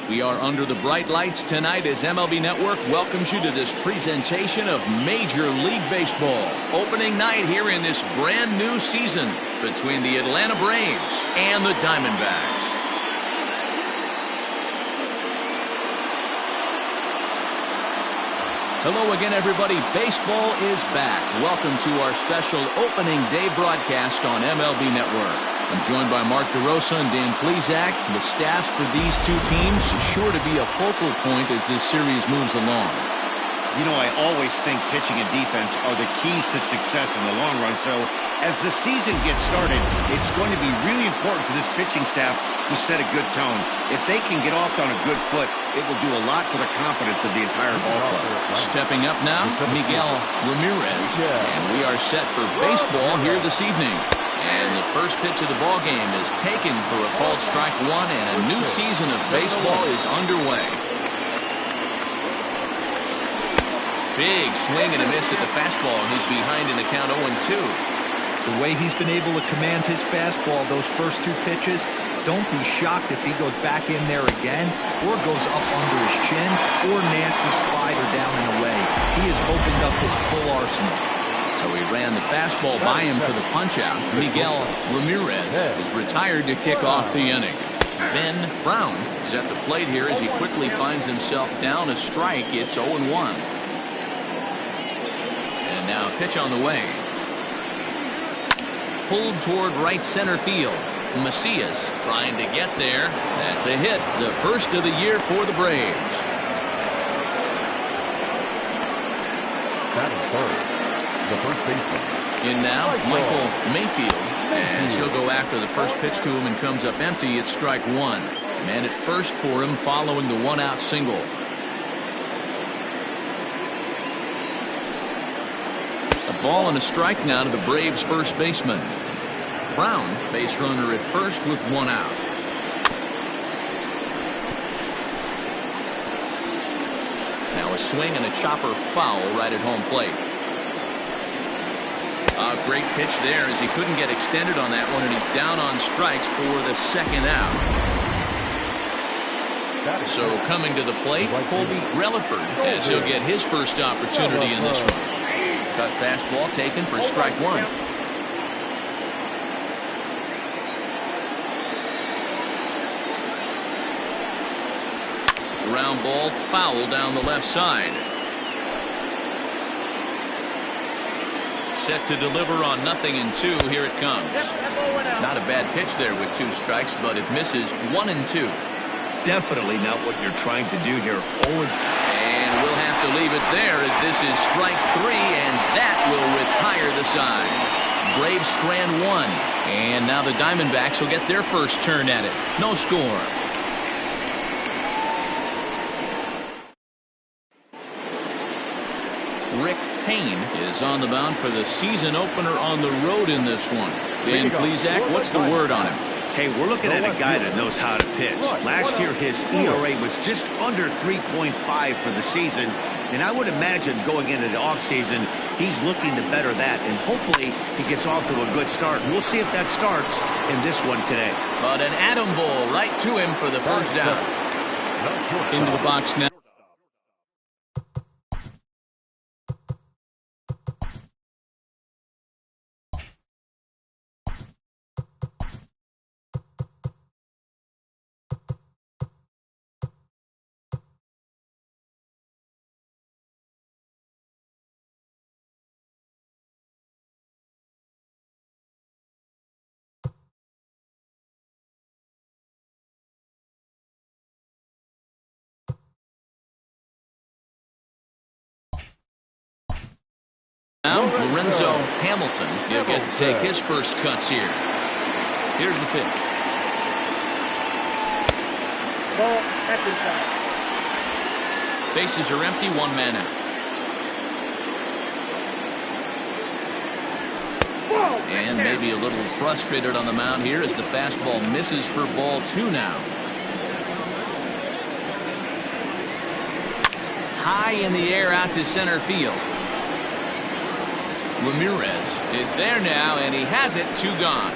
We are under the bright lights tonight as MLB Network welcomes you to this presentation of Major League Baseball. Opening night here in this brand new season between the Atlanta Braves and the Diamondbacks. Hello again, everybody. Baseball is back. Welcome to our special opening day broadcast on MLB Network. I'm joined by Mark DeRosa and Dan Plesac. The staffs for these two teams is sure to be a focal point as this series moves along. You know, I always think pitching and defense are the keys to success in the long run. So as the season gets started, it's going to be really important for this pitching staff to set a good tone. If they can get off on a good foot, it will do a lot for the confidence of the entire ball club. Stepping up now, Miguel Ramirez. And we are set for baseball here this evening. And the first pitch of the ball game is taken for a called strike one, and a new season of baseball is underway. Big swing and a miss at the fastball, and he's behind in the count 0-2. The way he's been able to command his fastball those first two pitches, don't be shocked if he goes back in there again or goes up under his chin or nasty slider down and away. He has opened up his full arsenal. So he ran the fastball by him for the punch-out. Miguel Ramirez is retired to kick off the inning. Ben Brown is at the plate here as he quickly finds himself down a strike. It's 0-1. And now a pitch on the way. Pulled toward right center field. Macias trying to get there. That's a hit. The first of the year for the Braves. Batting third, the first baseman. In now, Michael Mayfield, as he'll go after the first pitch to him and comes up empty. It's strike one. Man at first for him following the one-out single. A ball and a strike now to the Braves' first baseman. Brown, base runner at first with one out. Now a swing and a chopper foul right at home plate. A great pitch there as he couldn't get extended on that one, and he's down on strikes for the second out. So coming to the plate, Colby Relaford, as he'll get his first opportunity in this one. Cut fastball taken for strike one. Ground ball foul down the left side. Set to deliver on 0-2. Here it comes. Not a bad pitch there with two strikes, but it misses 1-2. Definitely not what you're trying to do here. 0-2. And we'll have to leave it there as this is strike three, and that will retire the side. Braves strand one, and now the Diamondbacks will get their first turn at it. No score. Rick Payne is on the mound for the season opener on the road in this one. Dan Plesac, what's the word on him? Hey, we're looking at a guy that knows how to pitch. Last year, his ERA was just under 3.5 for the season. And I would imagine going into the offseason, he's looking to better that. And hopefully, he gets off to a good start. We'll see if that starts in this one today. But an atom ball right to him for the first down. Into the box now. Now, Lorenzo Hamilton, he'll get to take his first cuts here. Here's the pitch. Bases are empty, one man out. And maybe a little frustrated on the mound here as the fastball misses for ball two now. High in the air out to center field. Ramirez is there now, and he has it. Two gone.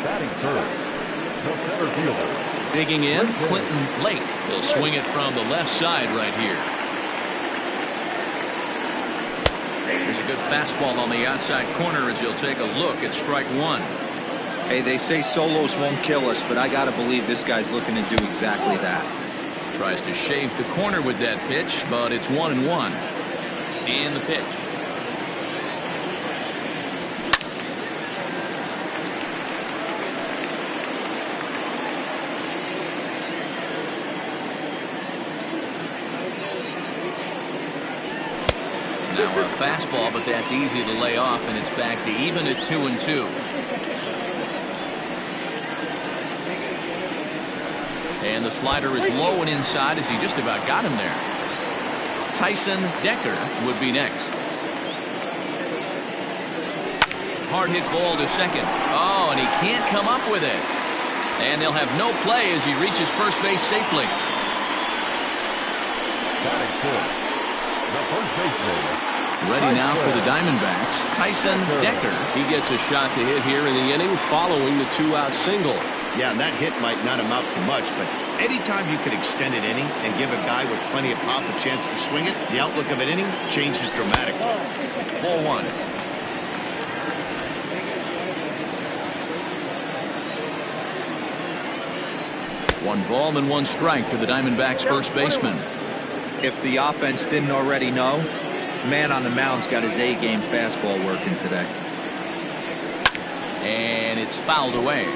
Batting third, The center fielder. Digging in, Clinton Lake. He'll swing it from the left side right here. There's a good fastball on the outside corner as he'll take a look at strike one. Hey, they say solos won't kill us, but I got to believe this guy's looking to do exactly that. Tries to shave the corner with that pitch, but it's 1-1. And the pitch. Now a fastball, but that's easy to lay off, and it's back to even at 2-2. And the slider is low and inside as he just about got him there. Tyson Decker would be next. Hard hit ball to second. Oh, and he can't come up with it. And they'll have no play as he reaches first base safely. Batting fourth, the first baseman. Ready now for the Diamondbacks, Tyson Decker. He gets a shot to hit here in the inning following the two-out single. Yeah, and that hit might not amount to much, but anytime you could extend an inning and give a guy with plenty of pop a chance to swing it, the outlook of an inning changes dramatically. Ball one. One ball and one strike to the Diamondbacks first baseman. If the offense didn't already know, man on the mound's got his A-game fastball working today. And it's fouled away.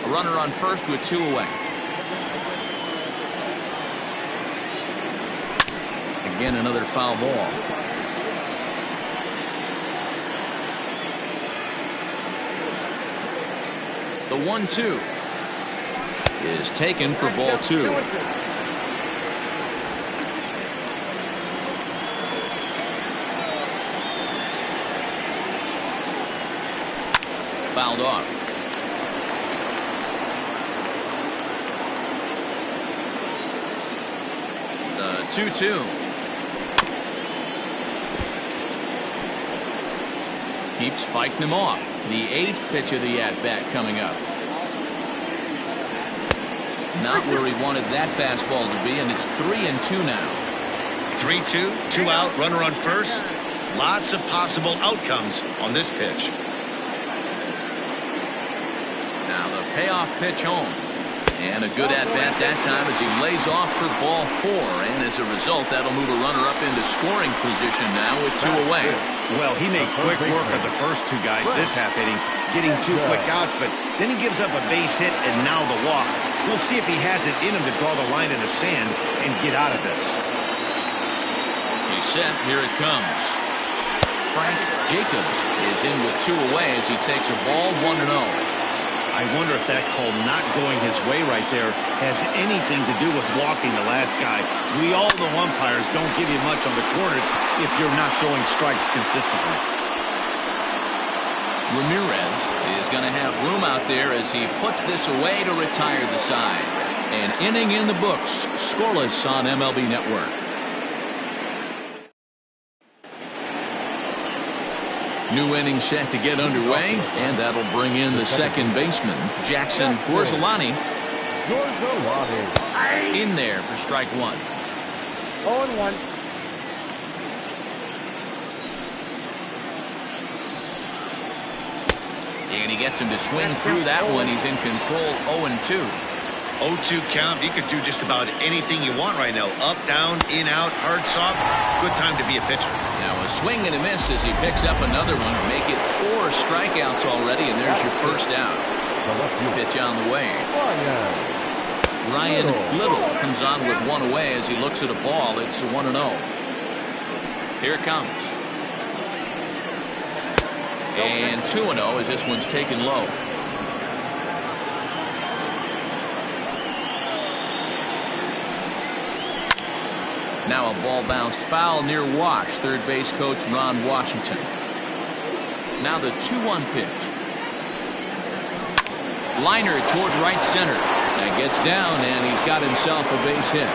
A runner on first with two away. Again, another foul ball. The 1-2 is taken for ball two. Fouled off. The 2-2. Keeps fighting him off. The eighth pitch of the at-bat coming up. Not where he wanted that fastball to be, and it's 3-2 now. 3-2, two out, runner on first. Lots of possible outcomes on this pitch. Now the payoff pitch home. And a good at-bat that time as he lays off for ball four. And as a result, that'll move a runner up into scoring position now with two away. Well, he made quick work of the first two guys this half inning, getting two quick outs, but then he gives up a base hit and now the walk. We'll see if he has it in him to draw the line in the sand and get out of this. He's set. Here it comes. Frank Jacobs is in with two away as he takes a ball 1-0. I wonder if that call not going his way right there has anything to do with walking the last guy. We all know umpires don't give you much on the corners if you're not throwing strikes consistently. Ramirez is going to have room out there as he puts this away to retire the side. An inning in the books, scoreless on MLB Network. New inning set to get underway, and that'll bring in the second baseman, Jackson Gorzolani, in there for strike one. 0-1. And he gets him to swing through that one. He's in control. 0-2. 0-2 count. You could do just about anything you want right now. Up, down, in, out, hard, soft. Good time to be a pitcher. Now a swing and a miss as he picks up another one. Make it 4 strikeouts already, and there's your first out. Pitch on the way. Ryan Little comes on with one away as he looks at a ball. It's 1-0. Here it comes. And 2-0 as this one's taken low. Now a ball bounced foul near Wash. Third base coach Ron Washington. Now the 2-1 pitch. Liner toward right center. That gets down, and he's got himself a base hit.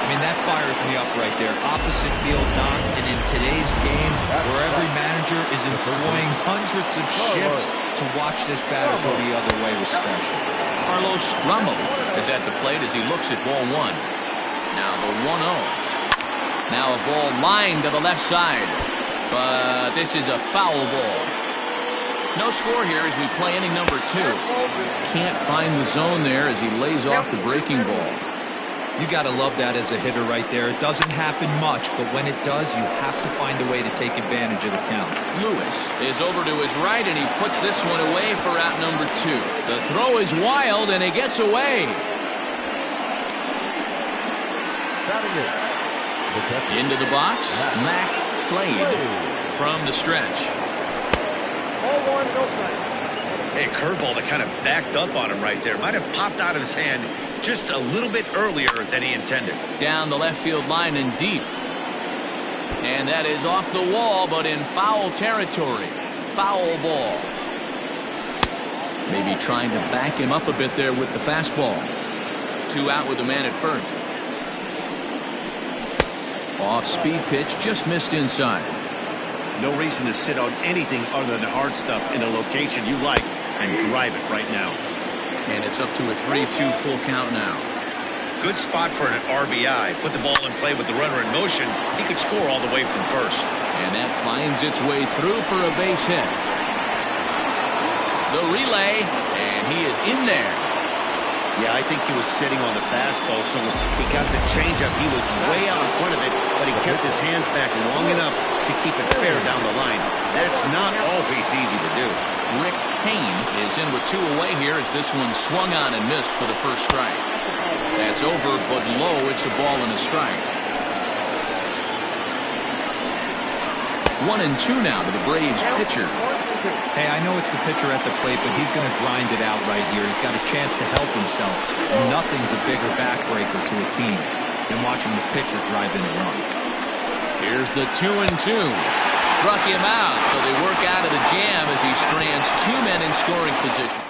I mean, that fires me up right there. Opposite field knock, and in today's game, where every manager is employing hundreds of shifts, to watch this batter go the other way was special. Carlos Ramos is at the plate as he looks at ball one. Now the 1-0. Now a ball lined to the left side, but this is a foul ball. No score here as we play inning number 2. Can't find the zone there as he lays off the breaking ball. You got to love that as a hitter right there. It doesn't happen much, but when it does, you have to find a way to take advantage of the count. Lewis is over to his right, and he puts this one away for out number 2. The throw is wild, and it gets away. Into the box, Mac Slade from the stretch. Hey, curveball that kind of backed up on him right there. Might have popped out of his hand just a little bit earlier than he intended. Down the left field line and deep. And that is off the wall, but in foul territory. Foul ball. Maybe trying to back him up a bit there with the fastball. 2 out with the man at first. Off speed pitch, just missed inside. No reason to sit on anything other than hard stuff in a location you like and drive it right now. And it's up to a 3-2 full count now. Good spot for an RBI. Put the ball in play with the runner in motion. He could score all the way from first. And that finds its way through for a base hit. The relay, and he is in there. Yeah, I think he was sitting on the fastball, so he got the changeup. He was way out in front of it, but he kept his hands back long enough to keep it fair down the line. That's not always easy to do. Rick Payne is in with 2 away here as this one swung on and missed for the first strike. That's over, but low. It's a ball and a strike. 1-2 now to the Braves pitcher. Hey, I know it's the pitcher at the plate, but he's going to grind it out right here. He's got a chance to help himself. And nothing's a bigger backbreaker to a team than watching the pitcher drive in a run. Here's the 2-2. Struck him out, so they work out of the jam as he strands 2 men in scoring position.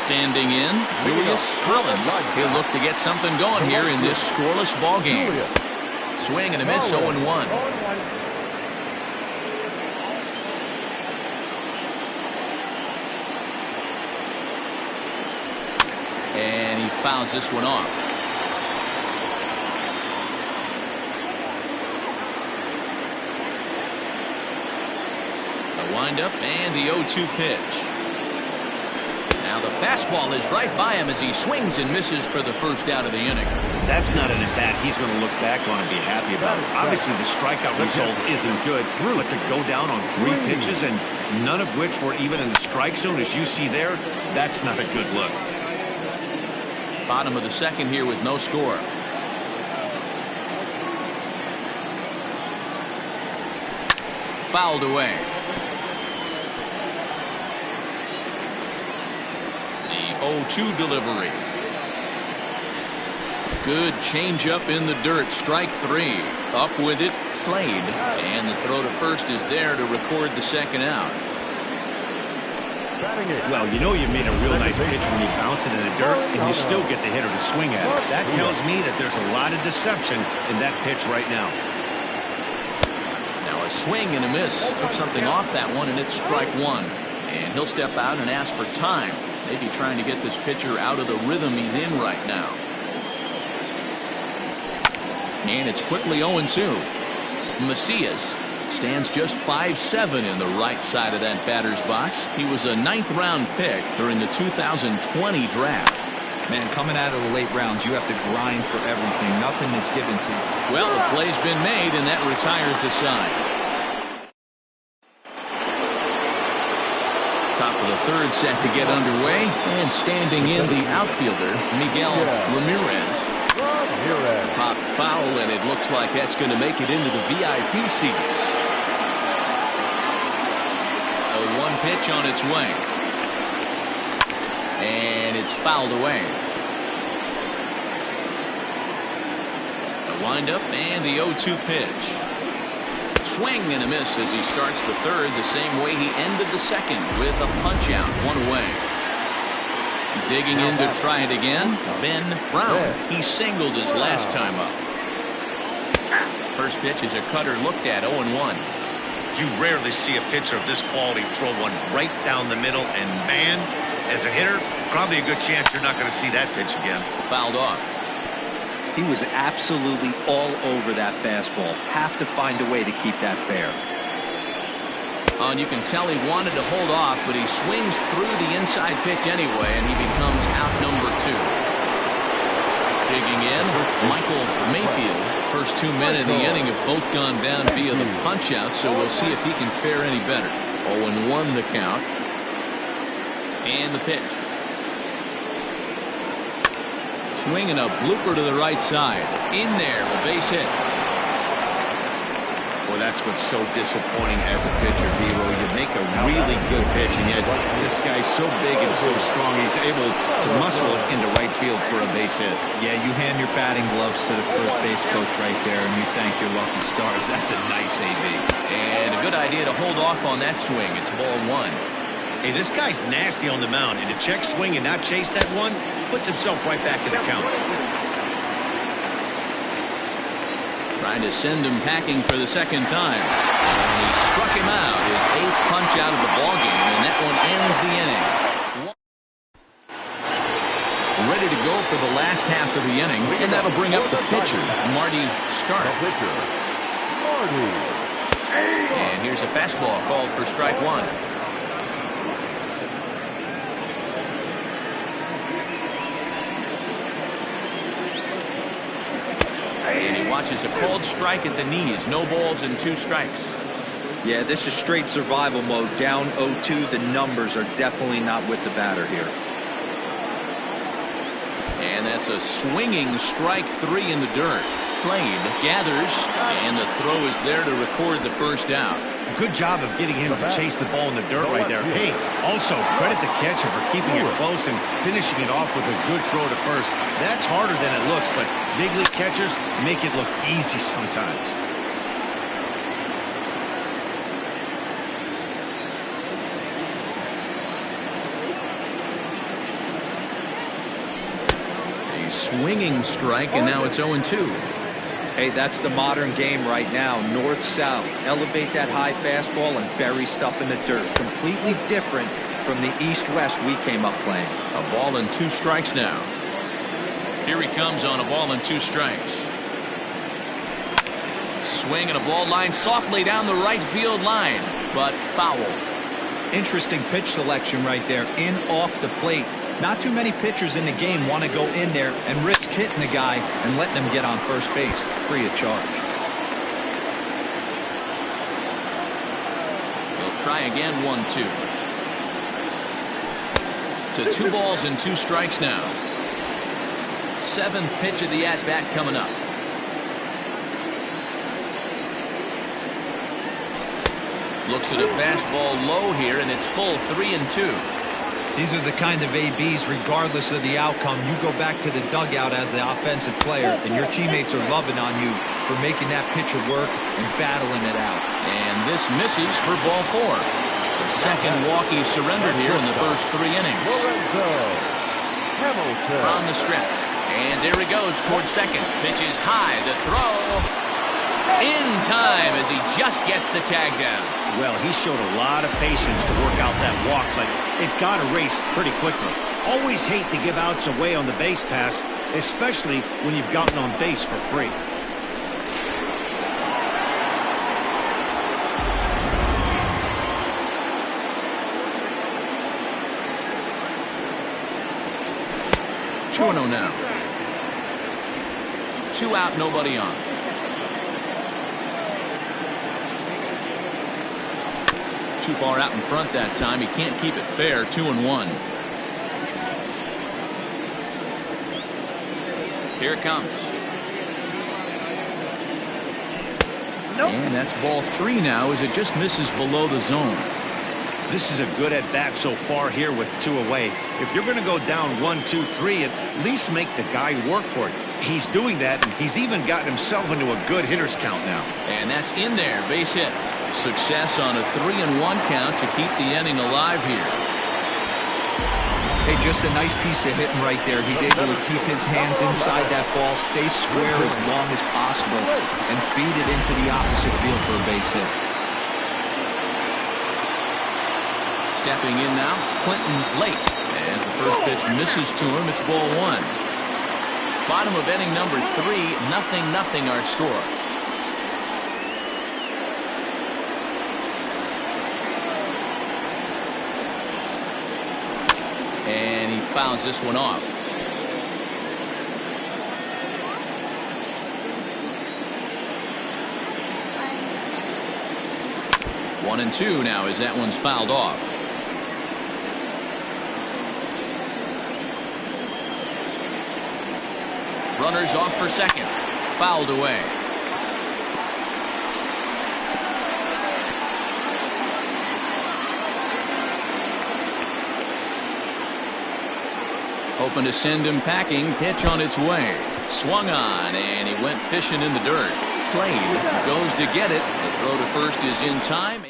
Standing in, Julius Collins. He'll look to get something going here in this scoreless ball game. Swing and a miss, 0-1. And he fouls this one off. The windup and the 0-2 pitch. Now the fastball is right by him as he swings and misses for the first out of the inning. That's not an at-bat he's going to look back on and be happy about. Obviously, the strikeout result isn't good, but to go down on 3 pitches and none of which were even in the strike zone as you see there, that's not a good look. Bottom of the second here with no score. Fouled away. The 0-2 delivery. Good changeup in the dirt. Strike 3. Up with it, Slade. And the throw to first is there to record the second out. Well, you know you made a real nice pitch when you bounce it in the dirt and you still get the hitter to swing at it. That tells me that there's a lot of deception in that pitch right now. Now a swing and a miss. Took something off that one, and it's strike 1. And he'll step out and ask for time. Maybe trying to get this pitcher out of the rhythm he's in right now. And it's quickly 0-2. Macias stands just 5'7" in the right side of that batter's box. He was a 9th-round pick during the 2020 draft. Man, coming out of the late rounds, you have to grind for everything. Nothing is given to you. Well, the play's been made, and that retires the side. Top of the third set to get underway, and standing in the outfielder, Miguel Ramirez. Pop foul, and it looks like that's going to make it into the VIP seats. A 1 pitch on its way. And it's fouled away. The windup and the 0-2 pitch. Swing and a miss as he starts the third the same way he ended the second with a punch out, 1 away. Digging in to try it again. Ben Brown. He singled his last time up. First pitch is a cutter looked at, 0-1. You rarely see a pitcher of this quality throw one right down the middle, and man, as a hitter, probably a good chance you're not going to see that pitch again. Fouled off. He was absolutely all over that fastball. Have to find a way to keep that fair. And you can tell he wanted to hold off, but he swings through the inside pitch anyway, and he becomes out number 2. Digging in, Michael Mayfield. First 2 men in the inning have both gone down via the punch-out, so we'll see if he can fare any better. 0-1 the count. And the pitch. Swinging a blooper to the right side. In there, the base hit. Well, that's what's so disappointing as a pitcher, D-Row. You make a really good pitch, and yet this guy's so big and so strong, he's able to muscle it into right field for a base hit. Yeah, you hand your batting gloves to the first base coach right there, and you thank your lucky stars. That's a nice AB. And a good idea to hold off on that swing. It's ball 1. Hey, this guy's nasty on the mound, and to check swing and not chase that one puts himself right back in the count. Trying to send him packing for the second time. And he struck him out, his 8th punch out of the ballgame, and that one ends the inning. Ready to go for the last half of the inning, and that'll bring up the pitcher, Marty Stark. And here's a fastball called for strike 1. And he watches a called strike at the knees. No balls and 2 strikes. Yeah, this is straight survival mode. Down 0-2. The numbers are definitely not with the batter here. And that's a swinging strike 3 in the dirt. Slade gathers, and the throw is there to record the first out. Good job of getting him to chase the ball in the dirt right there. Hey, also credit the catcher for keeping it close and finishing it off with a good throw to first. That's harder than it looks, but big league catchers make it look easy sometimes. A swinging strike, and now it's 0-2. Hey, that's the modern game right now. North-south. Elevate that high fastball and bury stuff in the dirt. Completely different from the east-west we came up playing. A ball and 2 strikes now. Here he comes on a ball and 2 strikes. Swing and a ball line softly down the right field line, but foul. Interesting pitch selection right there. In off the plate. Not too many pitchers in the game want to go in there and risk hitting the guy and letting him get on first base free of charge. He'll try again, 1-2. To 2 balls and 2 strikes now. 7th pitch of the at-bat coming up. Looks at a fastball low here, and it's full 3-2. These are the kind of ABs, regardless of the outcome. You go back to the dugout as the offensive player, and your teammates are loving on you for making that pitcher work and battling it out. And this misses for ball 4. The second walk he surrendered here in the first 3 innings. From the stretch. And there he goes towards second. Pitch is high. The throw in time as he just gets the tag down. Well, he showed a lot of patience to work out that walk, but it got erased pretty quickly. Always hate to give outs away on the base pass, especially when you've gotten on base for free. Two 2-0 now. 2 out, nobody on. Too far out in front that time. He can't keep it fair. 2-1. Here it comes. Nope. And that's ball 3 now as it just misses below the zone. This is a good at-bat so far here with 2 away. If you're going to go down 1, 2, 3, at least make the guy work for it. He's doing that, and he's even gotten himself into a good hitter's count now. And that's in there. Base hit. Success on a 3-1 count to keep the inning alive here. Hey, just a nice piece of hitting right there. He's able to keep his hands inside that ball, stay square as long as possible, and feed it into the opposite field for a base hit. Stepping in now, Clinton Lake. As the first pitch misses to him, it's ball one. Bottom of inning number 3, 0-0 our score. And he fouls this one off. One and two now as that one's fouled off. Runners off for second. Fouled away. Hoping to send him packing. Pitch on its way. Swung on, and he went fishing in the dirt. Slade goes to get it. The throw to first is in time.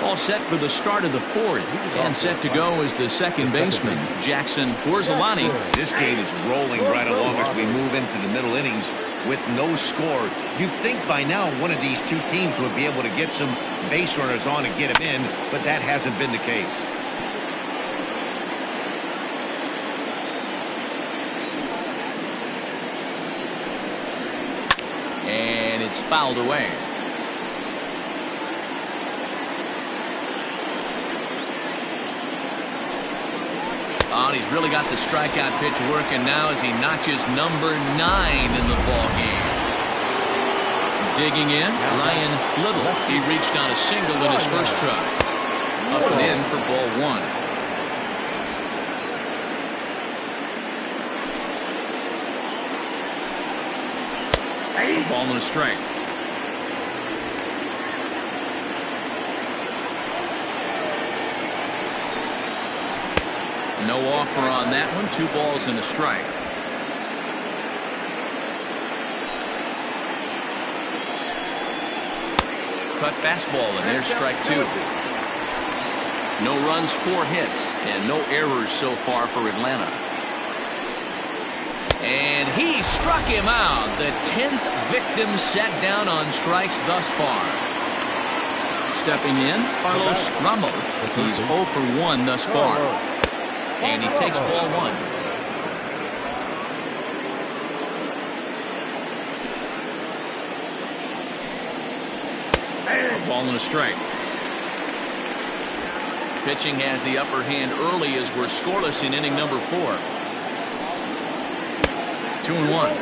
All set for the start of the fourth. And set to go is the second baseman, Jackson Borzolani. This game is rolling right along as we move into the middle innings with no score. You'd think by now one of these two teams would be able to get some base runners on and get them in, but that hasn't been the case. And it's fouled away. Oh, he's really got the strikeout pitch working now as he notches number 9 in the ball game. Digging in, Ryan Little. He reached on a single in his first try. Up and in for ball 1. Ball and a strike. No offer on that one. 2 balls and a strike. Cut fastball, and there's strike 2. No runs, 4 hits, and no errors so far for Atlanta. And he struck him out. The 10th victim set down on strikes thus far. Stepping in, Carlos Ramos. He's 0 for 1 thus far. And he takes ball 1. A ball and a strike. Pitching has the upper hand early as we're scoreless in inning number 4. 2-1.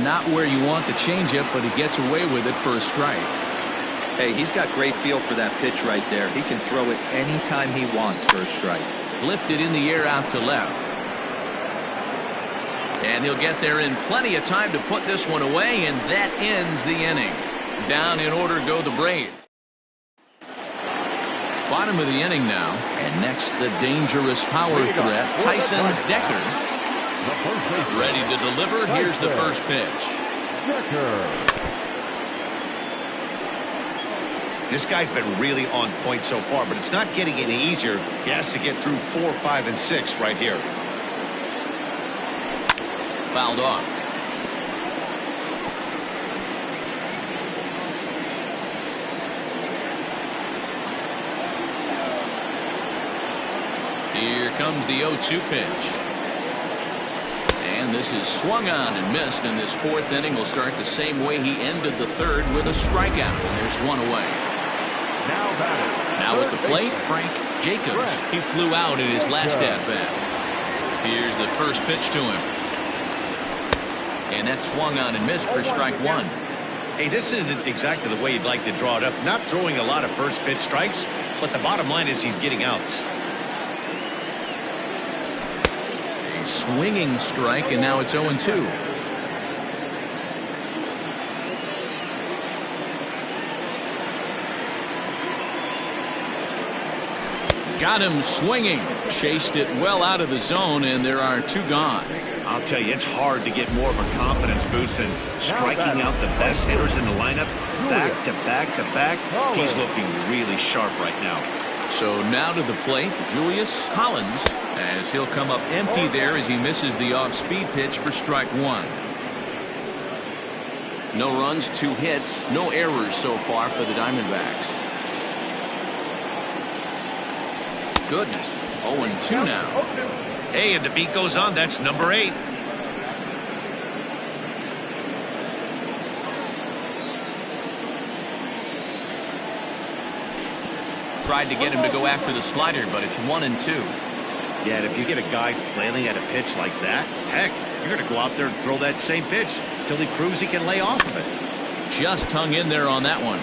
Not where you want the changeup, but he gets away with it for a strike. Hey, he's got great feel for that pitch right there. He can throw it anytime he wants for a strike. Lifted in the air out to left. And he'll get there in plenty of time to put this one away, and that ends the inning. Down in order go the Braves. Bottom of the inning now, and next the dangerous power threat, Tyson Decker. Ready to deliver. Here's the first pitch. This guy's been really on point so far, but it's not getting any easier. He has to get through 4, 5, and 6 right here. Fouled off. Here comes the 0-2 pitch. And this is swung on and missed, and this 4th inning will start the same way he ended the 3rd with a strikeout. And there's one away. Now at the plate, Frank Jacobs. He flew out in his last at-bat. Here's the first pitch to him. And that's swung on and missed for strike 1. Hey, this isn't exactly the way you'd like to draw it up. Not throwing a lot of first pitch strikes, but the bottom line is he's getting outs. A swinging strike, and now it's 0-2. Got him swinging. Chased it well out of the zone, and there are 2 gone. I'll tell you, it's hard to get more of a confidence boost than striking out the best hitters in the lineup. Back to back to back. He's looking really sharp right now. So now to the plate, Julius Collins, as he'll come up empty there as he misses the off-speed pitch for strike one. No runs, 2 hits, no errors so far for the Diamondbacks. Goodness, 0-2 now. Hey, and the beat goes on. That's number 8. Tried to get him to go after the slider, but it's 1-2. Yeah, and if you get a guy flailing at a pitch like that, heck, you're going to go out there and throw that same pitch till he proves he can lay off of it. Just hung in there on that one.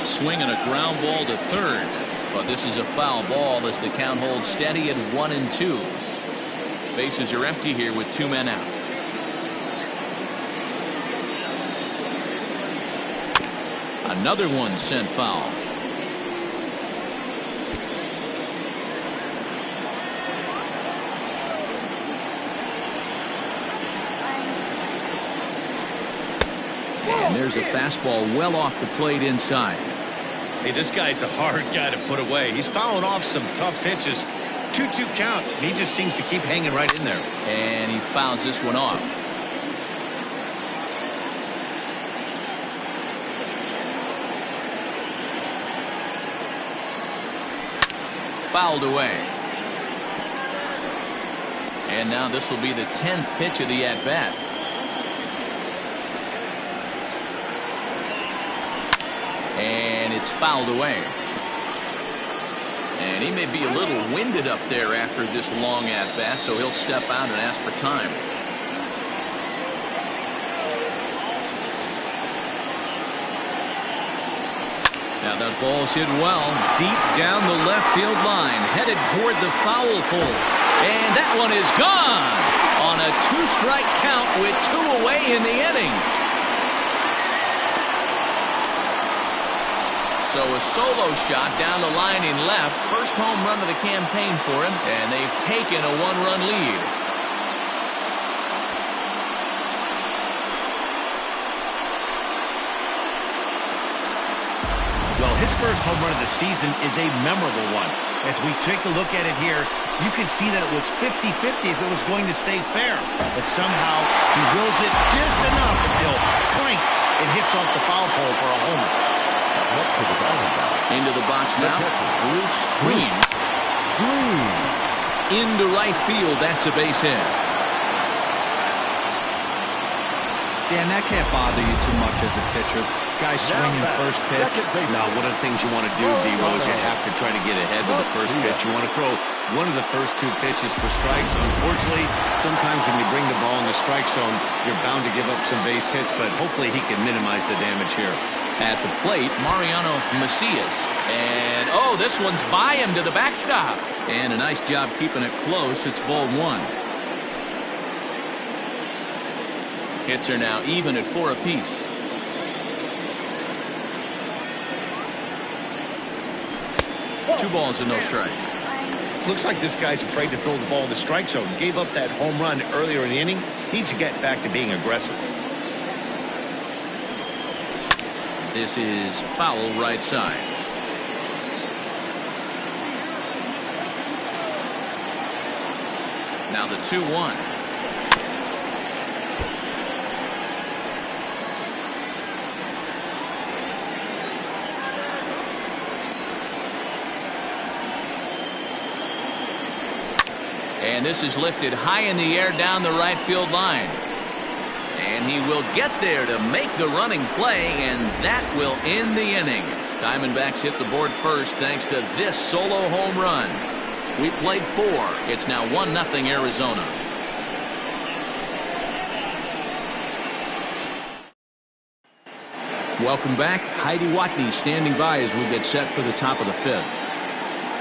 Swing and a ground ball to third, but this is a foul ball as the count holds steady at 1-2. Bases are empty here with 2 men out. Another one sent foul. And there's a fastball well off the plate inside. Hey, this guy's a hard guy to put away. He's fouling off some tough pitches. 2-2 count, and he just seems to keep hanging right in there. And he fouls this one off. Fouled away. And now this will be the 10th pitch of the at-bat. And it's fouled away. And he may be a little winded up there after this long at-bat, so he'll step out and ask for time. Now that ball's hit well, deep down the left field line, headed toward the foul pole. And that one is gone on a 2-strike count with 2 away in the inning. So a solo shot down the line in left. First home run of the campaign for him, and they've taken a 1-run lead. Well, his first home run of the season is a memorable one. As we take a look at it here, you can see that it was 50-50 if it was going to stay fair. But somehow he wills it just enough until clank, it hits off the foul pole for a homer. Into the box now, Bruce Green. Into right field, that's a base hit. Dan, that can't bother you too much as a pitcher. Guy swinging first pitch. Now, one of the things you want to do, D-Roll, is you have to try to get ahead with the first pitch. You want to throw one of the first 2 pitches for strikes. Unfortunately, sometimes when you bring the ball in the strike zone, you're bound to give up some base hits, but hopefully he can minimize the damage here. At the plate, Mariano Macias. And, oh, this one's by him to the backstop. And a nice job keeping it close. It's ball 1. Hits are now even at 4 apiece. Two balls and no strikes. Looks like this guy's afraid to throw the ball in the strike zone. Gave up that home run earlier in the inning. Needs to get back to being aggressive. This is foul right side. Now the 2-1. And this is lifted high in the air down the right field line. And he will get there to make the running play, and that will end the inning. Diamondbacks hit the board first thanks to this solo home run. We played 4. It's now 1-0 Arizona. Welcome back. Heidi Watney standing by as we get set for the top of the 5th.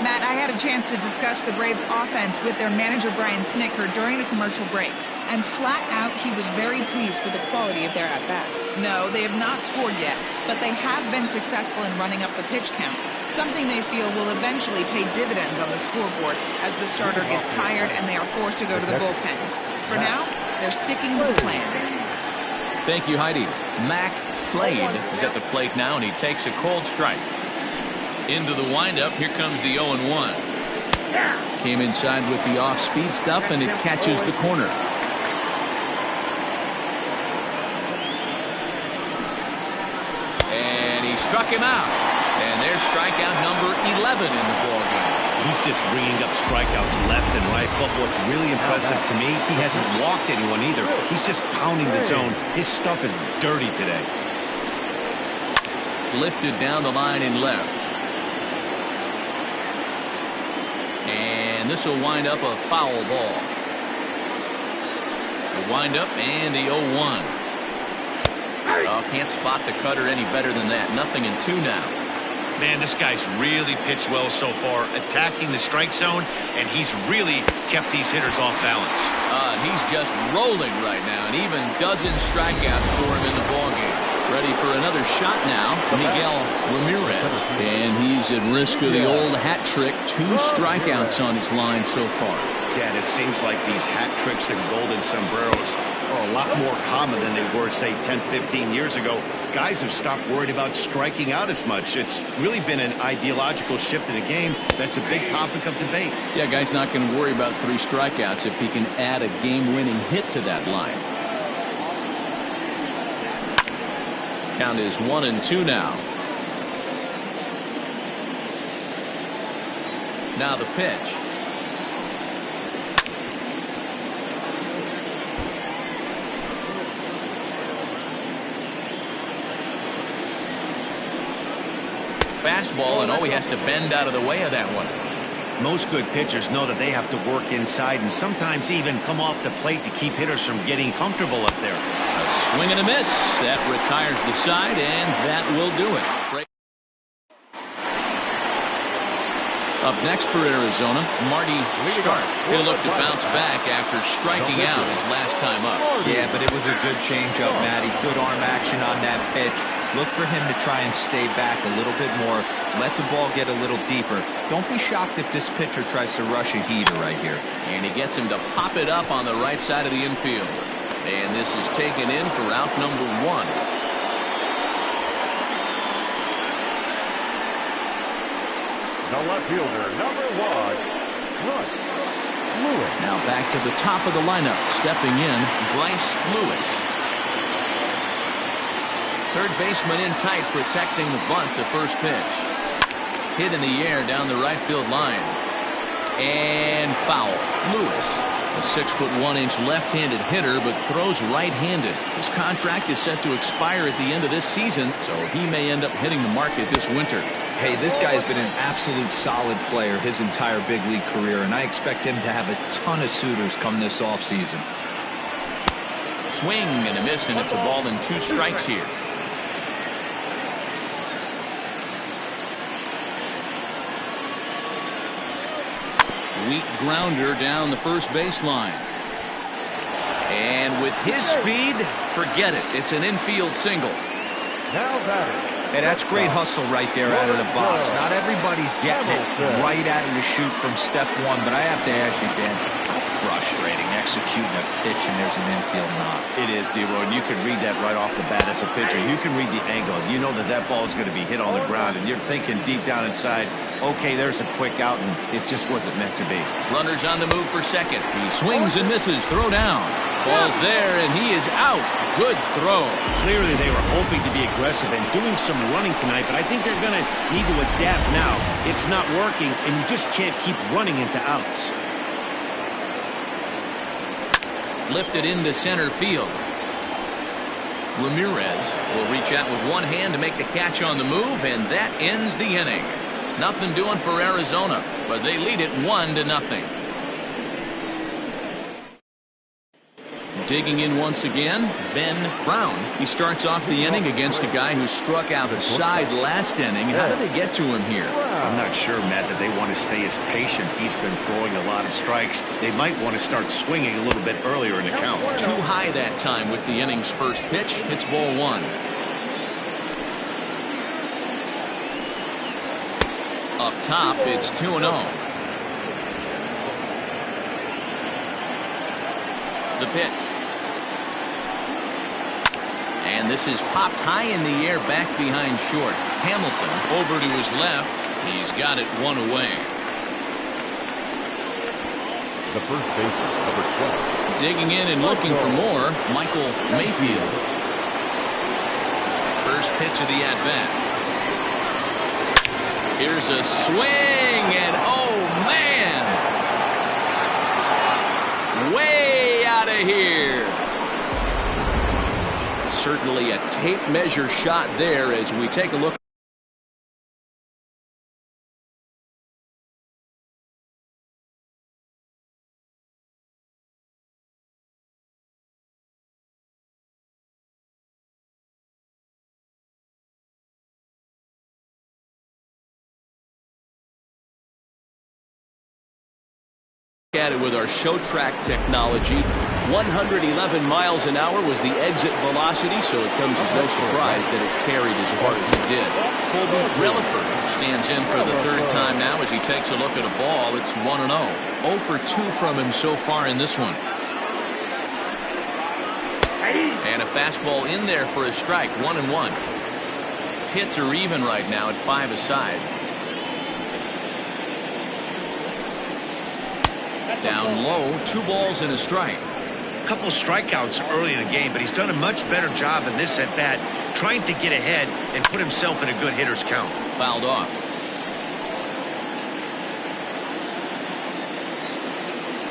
Matt, I had a chance to discuss the Braves offense with their manager Brian Snitker during the commercial break. And flat out, he was very pleased with the quality of their at-bats. No, they have not scored yet, but they have been successful in running up the pitch count, something they feel will eventually pay dividends on the scoreboard as the starter gets tired and they are forced to go to the bullpen. For now, they're sticking to the plan. Thank you, Heidi. Mac Slade is at the plate now, and he takes a cold strike. Into the windup, here comes the 0-1. Came inside with the off-speed stuff, and it catches the corner. And he struck him out. And there's strikeout number 11 in the ballgame. He's just ringing up strikeouts left and right, but what's really impressive to me, he hasn't walked anyone either. He's just pounding the zone. His stuff is dirty today. Lifted down the line in left. And this will wind up a foul ball. The wind up and the 0-1. Oh, can't spot the cutter any better than that. Nothing in 2 now. Man, this guy's really pitched well so far, attacking the strike zone, and he's really kept these hitters off balance. He's just rolling right now, and even dozen strikeouts for him in the ballgame. Ready for another shot now, Miguel Ramirez. And he's at risk of the old hat trick. 2 strikeouts on his line so far. Yeah, and it seems like these hat tricks and golden sombreros are a lot more common than they were, say, 10, 15 years ago. Guys have stopped worried about striking out as much. It's really been an ideological shift in the game. That's a big topic of debate. Yeah, guy's not going to worry about 3 strikeouts if he can add a game-winning hit to that line. Count is 1-2 now. Now the pitch. Fastball, and he has to bend out of the way of that one. Most good pitchers know that they have to work inside and sometimes even come off the plate to keep hitters from getting comfortable up there. A swing and a miss. That retires the side, and that will do it. Up next for Arizona, Marty Stark. He'll look to bounce back after striking out his last time up. Yeah, but it was a good changeup, Matty. Good arm action on that pitch. Look for him to try and stay back a little bit more. Let the ball get a little deeper. Don't be shocked if this pitcher tries to rush a heater right here. And he gets him to pop it up on the right side of the infield. And this is taken in for out number 1. The left fielder, number 1, Bryce Lewis. Now back to the top of the lineup. Stepping in, Bryce Lewis. Third baseman in tight, protecting the bunt, the first pitch. Hit in the air down the right field line. And foul. Lewis, a 6'1" left-handed hitter, but throws right-handed. His contract is set to expire at the end of this season, so he may end up hitting the market this winter. Hey, this guy's been an absolute solid player his entire big league career, and I expect him to have a ton of suitors come this offseason. Swing and a miss, and it's a ball and 2 strikes here. Weak grounder down the first baseline. And with his speed, forget it. It's an infield single. Now batting. Hey, that's great hustle right there out of the box. Not everybody's getting it right out of the chute from step 1, but I have to ask you, Dan, how frustrating executing a pitch and there's an infield knock. It is, D-Roy, and you can read that right off the bat as a pitcher. You can read the angle. You know that that ball is going to be hit on the ground, and you're thinking deep down inside, okay, there's a quick out, and it just wasn't meant to be. Runners on the move for second. He swings and misses. Throw down. Ball's there, and he is out. Good throw. Clearly, they were hoping to be aggressive and doing some running tonight, but I think they're going to need to adapt now. It's not working, and you just can't keep running into outs. Lifted into center field. Ramirez will reach out with one hand to make the catch on the move, and that ends the inning. Nothing doing for Arizona, but they lead it 1-0. Digging in once again, Ben Brown. He starts off the inning against a guy who struck out the side last inning. How did they get to him here? I'm not sure, Matt, that they want to stay as patient. He's been throwing a lot of strikes. They might want to start swinging a little bit earlier in the count. Too high that time with the inning's first pitch. It's ball one. Up top, it's 2-0. The pitch. And this is popped high in the air back behind short. Hamilton over to his left. He's got it one away. The first baseman, number 12. Digging in and looking for more, Michael Mayfield. First pitch of the at-bat. Here's a swing, and oh, man! Way out of here. Certainly a tape measure shot there as we take a look. At it with our show track technology. 111 miles an hour was the exit velocity, so it comes as no surprise that it carried as far as it did. Colby Relaford stands in for the third time now as he takes a look at a ball. It's 1-0. 0 for 2 from him so far in this one. And a fastball in there for a strike. 1-1. Hits are even right now at 5 aside. Down low, 2 balls and a strike. A couple strikeouts early in the game, but he's done a much better job in this at-bat trying to get ahead and put himself in a good hitter's count. Fouled off.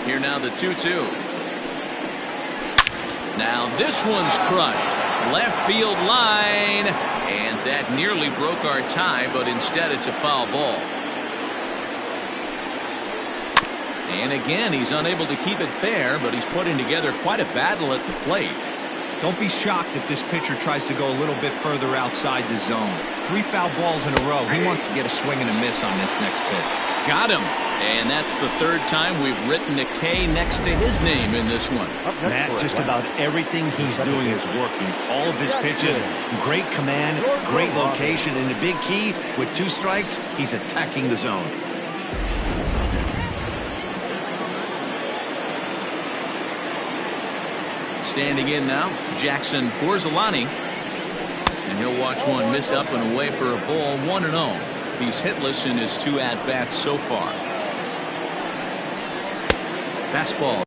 Here now the 2-2. Now this one's crushed. Left field line. And that nearly broke our tie, but instead it's a foul ball. And again, he's unable to keep it fair, but he's putting together quite a battle at the plate. Don't be shocked if this pitcher tries to go a little bit further outside the zone. 3 foul balls in a row. He wants to get a swing and a miss on this next pitch. Got him. And that's the third time we've written a K next to his name in this one. Matt, just about everything he's doing is working. All of his pitches, great command, great location, and the big key, with 2 strikes, he's attacking the zone. Standing in now, Jackson Borzolani. And he'll watch one miss up and away for a ball. 1-0. He's hitless in his 2 at-bats so far. Fastball.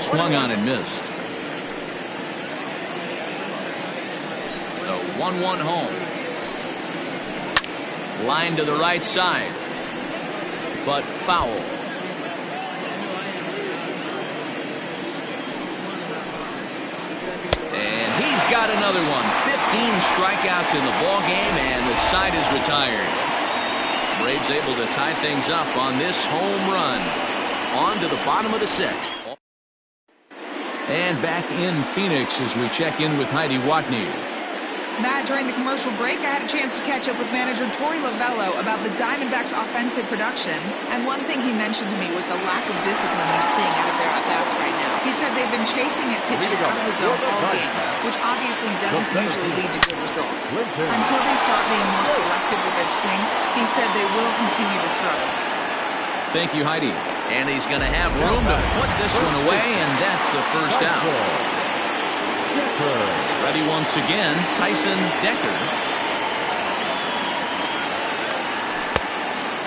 Swung on and missed. The 1-1 home. Line to the right side. But foul. And he's got another one. 15 strikeouts in the ball game, and the side is retired. Braves able to tie things up on this home run. On to the bottom of the 6th. And back in Phoenix as we check in with Heidi Watney. Matt, during the commercial break, I had a chance to catch up with manager Torey Lovello about the Diamondbacks' offensive production. And one thing he mentioned to me was the lack of discipline he's seeing out of their at-bats right now. He said they've been chasing at pitches out of the zone all game, which obviously doesn't usually lead to good results. Until they start being more selective with their swings, he said they will continue to struggle. Thank you, Heidi. And he's going to have room to put this one away, and that's the first out. Ready once again, Tyson Decker.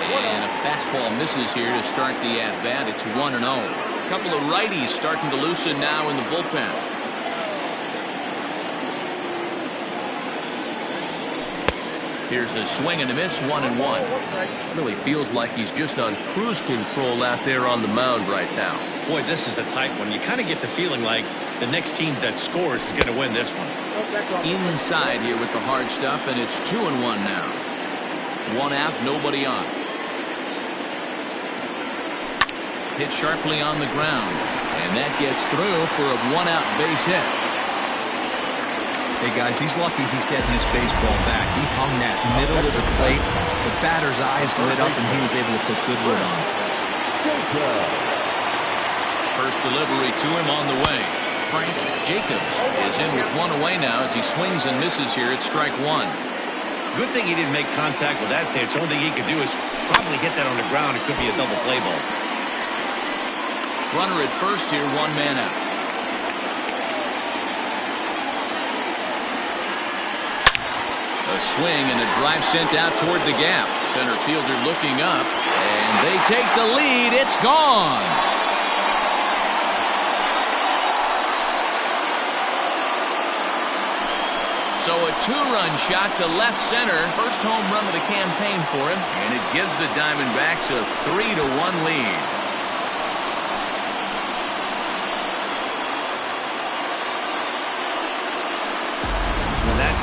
And a fastball misses here to start the at-bat. It's 1-0. A couple of righties starting to loosen now in the bullpen. Here's a swing and a miss, 1-1. Really feels like he's just on cruise control out there on the mound right now. Boy, this is a tight one. You kind of get the feeling like the next team that scores is going to win this one. Inside here with the hard stuff, and it's 2-1 now. 1 out, nobody on. Hit sharply on the ground, and that gets through for a 1-out base hit. Hey, guys, he's lucky he's getting this baseball back. He hung that middle of the plate. The batter's eyes lit up, and he was able to put good wood on. First delivery to him on the way. Frank Jacobs is in with 1 away now as he swings and misses here at strike 1. Good thing he didn't make contact with that pitch. Only thing he could do is probably hit that on the ground. It could be a double play ball. Runner at first here, 1 man out. A swing and a drive sent out toward the gap. Center fielder looking up, and they take the lead. It's gone. So a 2-run shot to left center. First home run of the campaign for him, and it gives the Diamondbacks a 3-1 lead.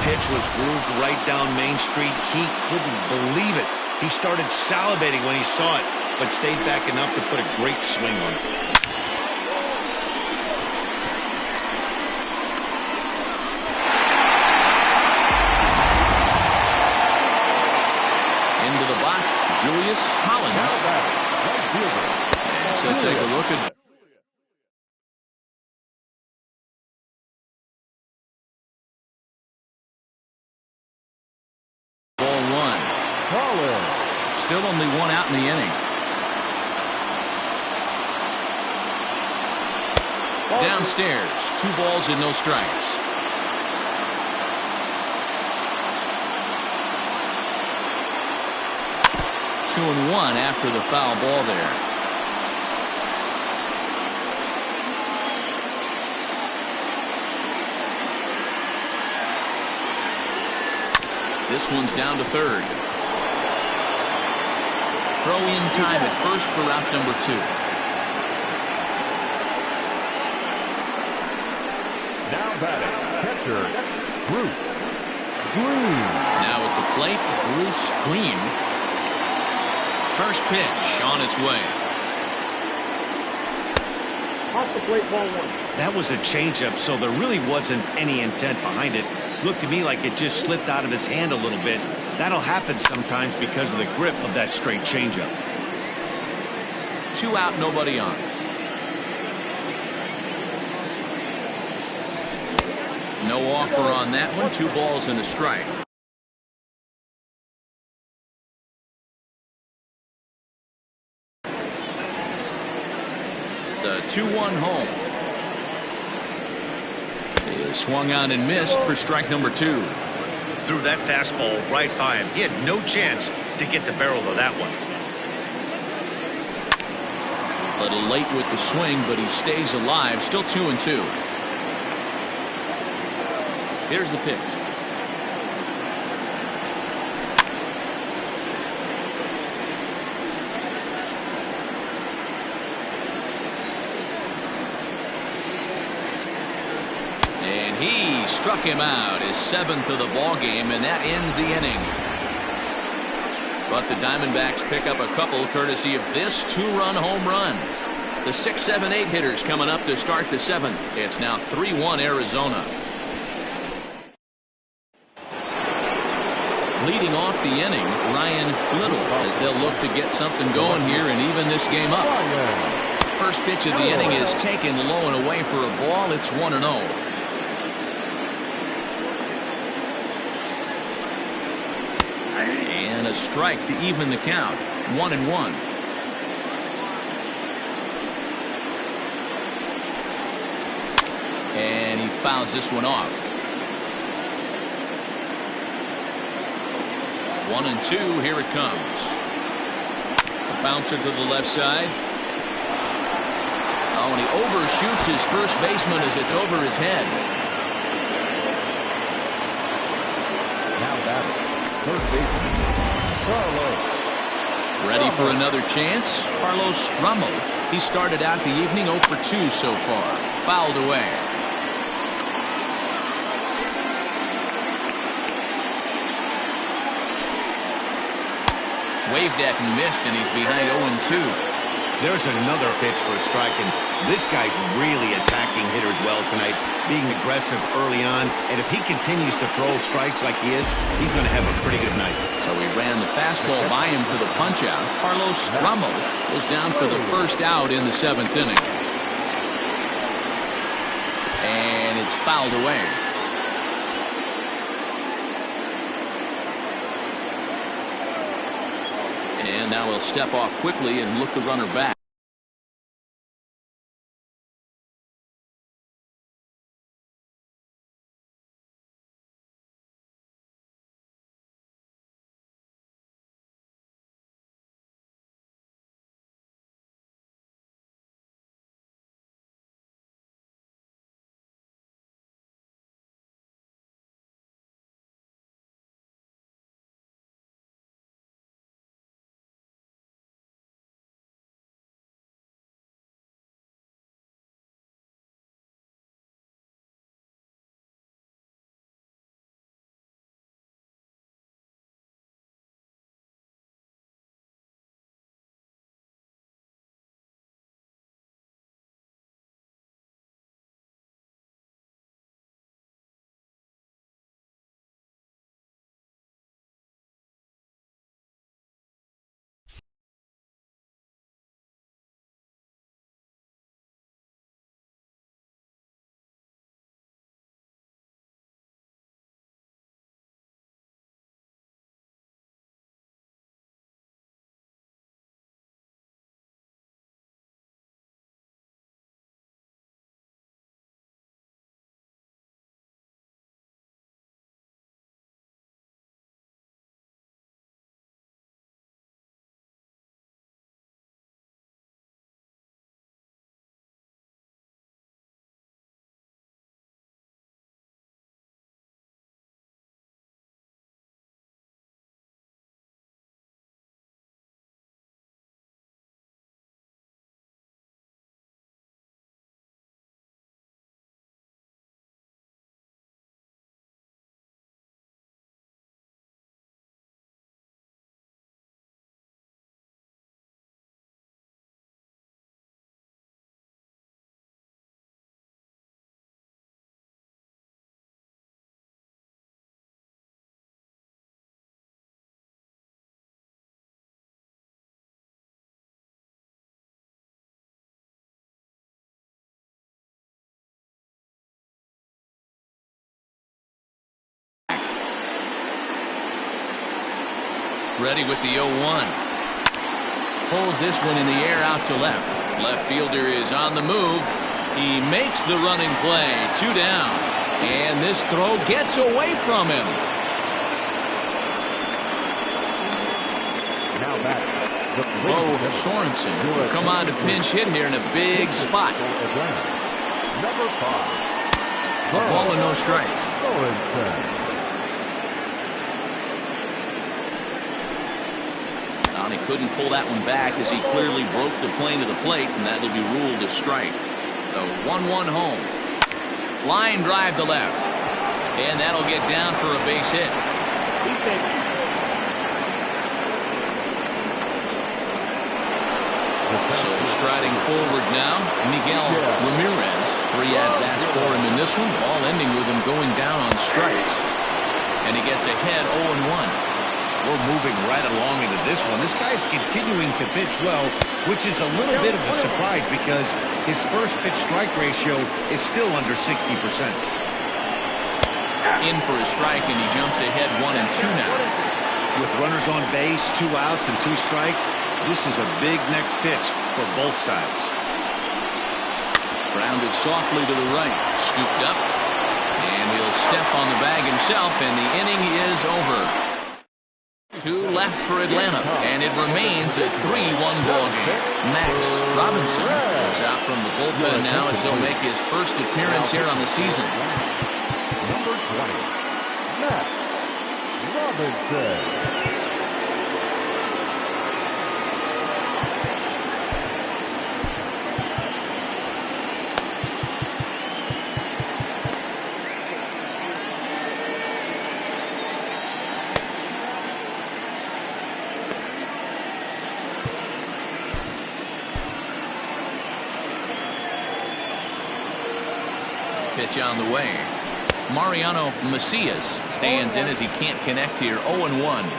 Pitch was grooved right down Main Street. He couldn't believe it. He started salivating when he saw it, but stayed back enough to put a great swing on it. Into the box, Julius Hollins. And so take a look at still only 1 out in the inning. Downstairs, 2 balls and no strikes. Two and 1 after the foul ball there. This one's down to third. Throw in time at first for out number 2. Now batting, catcher, Bruce Green. Now at the plate, Bruce Green. First pitch on its way. Off the plate, ball 1. That was a changeup, so there really wasn't any intent behind it. Looked to me like it just slipped out of his hand a little bit. That'll happen sometimes because of the grip of that straight changeup. 2 out, nobody on. No offer on that one. 2 balls and a strike. The 2-1 home. He swung on and missed for strike number 2. Threw that fastball right by him. He had no chance to get the barrel of that one. A little late with the swing, but he stays alive. Still 2-2. Here's the pitch. And he struck him out, his 7th of the ball game, and that ends the inning. But the Diamondbacks pick up a couple courtesy of this 2-run home run. The 6, 7, 8 hitters coming up to start the 7th. It's now 3-1 Arizona. Leading off the inning, Ryan Little, as they'll look to get something going here and even this game up. First pitch of the inning is taken low and away for a ball. It's 1-0. And a strike to even the count. 1-1. And he fouls this one off. 1-2. Here it comes. A bouncer to the left side. Oh, and he overshoots his first baseman as it's over his head. Now batting, third baseman, Carlos. Ready for another chance. Carlos Ramos. He started out the evening 0 for 2 so far. Fouled away. Waved at and missed, and he's behind 0-2. There's another pitch for a strike, and this guy's really attacking hitters well tonight, being aggressive early on, and if he continues to throw strikes like he is, he's going to have a pretty good night. So he ran the fastball by him for the punch-out. Carlos Ramos was down for the first out in the 7th inning. And it's fouled away. And now he'll step off quickly and look the runner back. Ready with the 0-1. Pulls this one in the air out to left. Left fielder is on the move. He makes the running play. 2 down. And this throw gets away from him. Now back, Oh, Sorensen will come on to pinch hit here in a big spot. Number 5. A ball and no strikes. He couldn't pull that one back as he clearly broke the plane to the plate, and that'll be ruled a strike. The 1-1 home. Line drive to left. And that'll get down for a base hit. So striding forward now, Miguel Ramirez. 3 at-bats for him in this one, all ending with him going down on strikes. And he gets ahead 0-1. We're moving right along into this one. This guy's continuing to pitch well, which is a little bit of a surprise because his first pitch strike ratio is still under 60%. In for a strike, and he jumps ahead 1-2 now. With runners on base, 2 outs and 2 strikes, this is a big next pitch for both sides. Grounded softly to the right, scooped up, and he'll step on the bag himself, and the inning is over. 2 left for Atlanta, and it remains a 3-1 ball game. Max Robinson is out from the bullpen now as he'll make his first appearance here on the season. Number 20, Max Robinson. Pitch on the way. Mariano Macias stands in as he can't connect here. 0-1.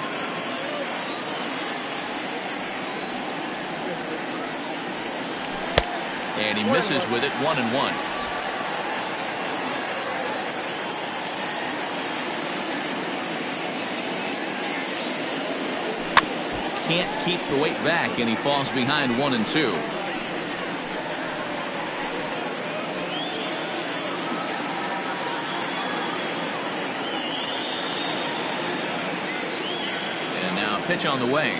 And he misses with it. 1-1. Can't keep the weight back, and he falls behind 1-2. Pitch on the way.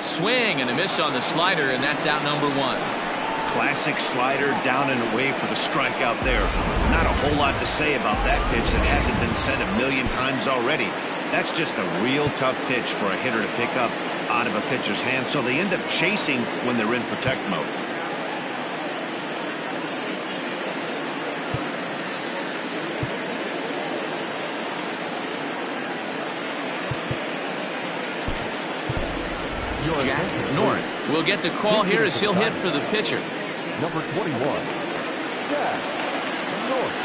Swing and a miss on the slider, and that's out number 1. Classic slider down and away for the strikeout there. Not a whole lot to say about that pitch that hasn't been said a million times already. That's just a real tough pitch for a hitter to pick up out of a pitcher's hand, so they end up chasing when they're in protect mode. Jack North will get the call here as he'll hit for the pitcher. Number 21, Jack North.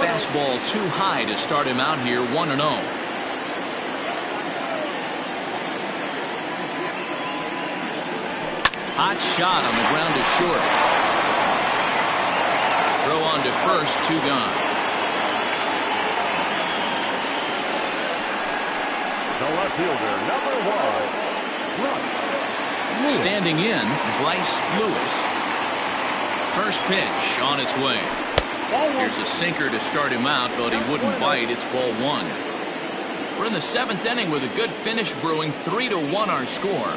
Fastball too high to start him out here. 1-0. Hot shot on the ground to short. Throw on to first, 2 gone. The left fielder, number 1, Bryce. Standing in, Bryce Lewis. First pitch on its way. Here's a sinker to start him out, but he wouldn't bite. It's ball 1. We're in the 7th inning with a good finish brewing. 3-1 our score.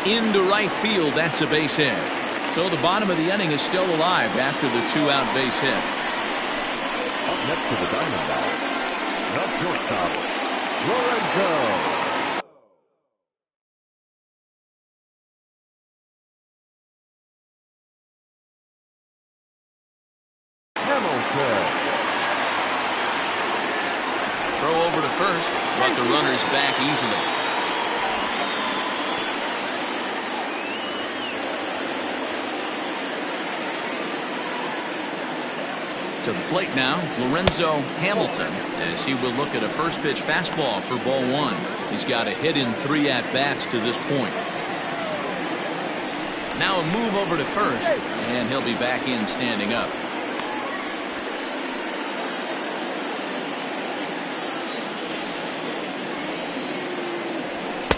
Into right field, that's a base hit. So the bottom of the inning is still alive after the 2-out base hit. Up next to the Diamondbacks, the shortstop, Lorenzo. Hamilton. Throw over to first, but the runner's back easily. To the plate now, Lorenzo Hamilton, as he will look at a first pitch fastball for ball 1. He's got a hit in 3 at-bats to this point. Now a move over to first, and he'll be back in standing up.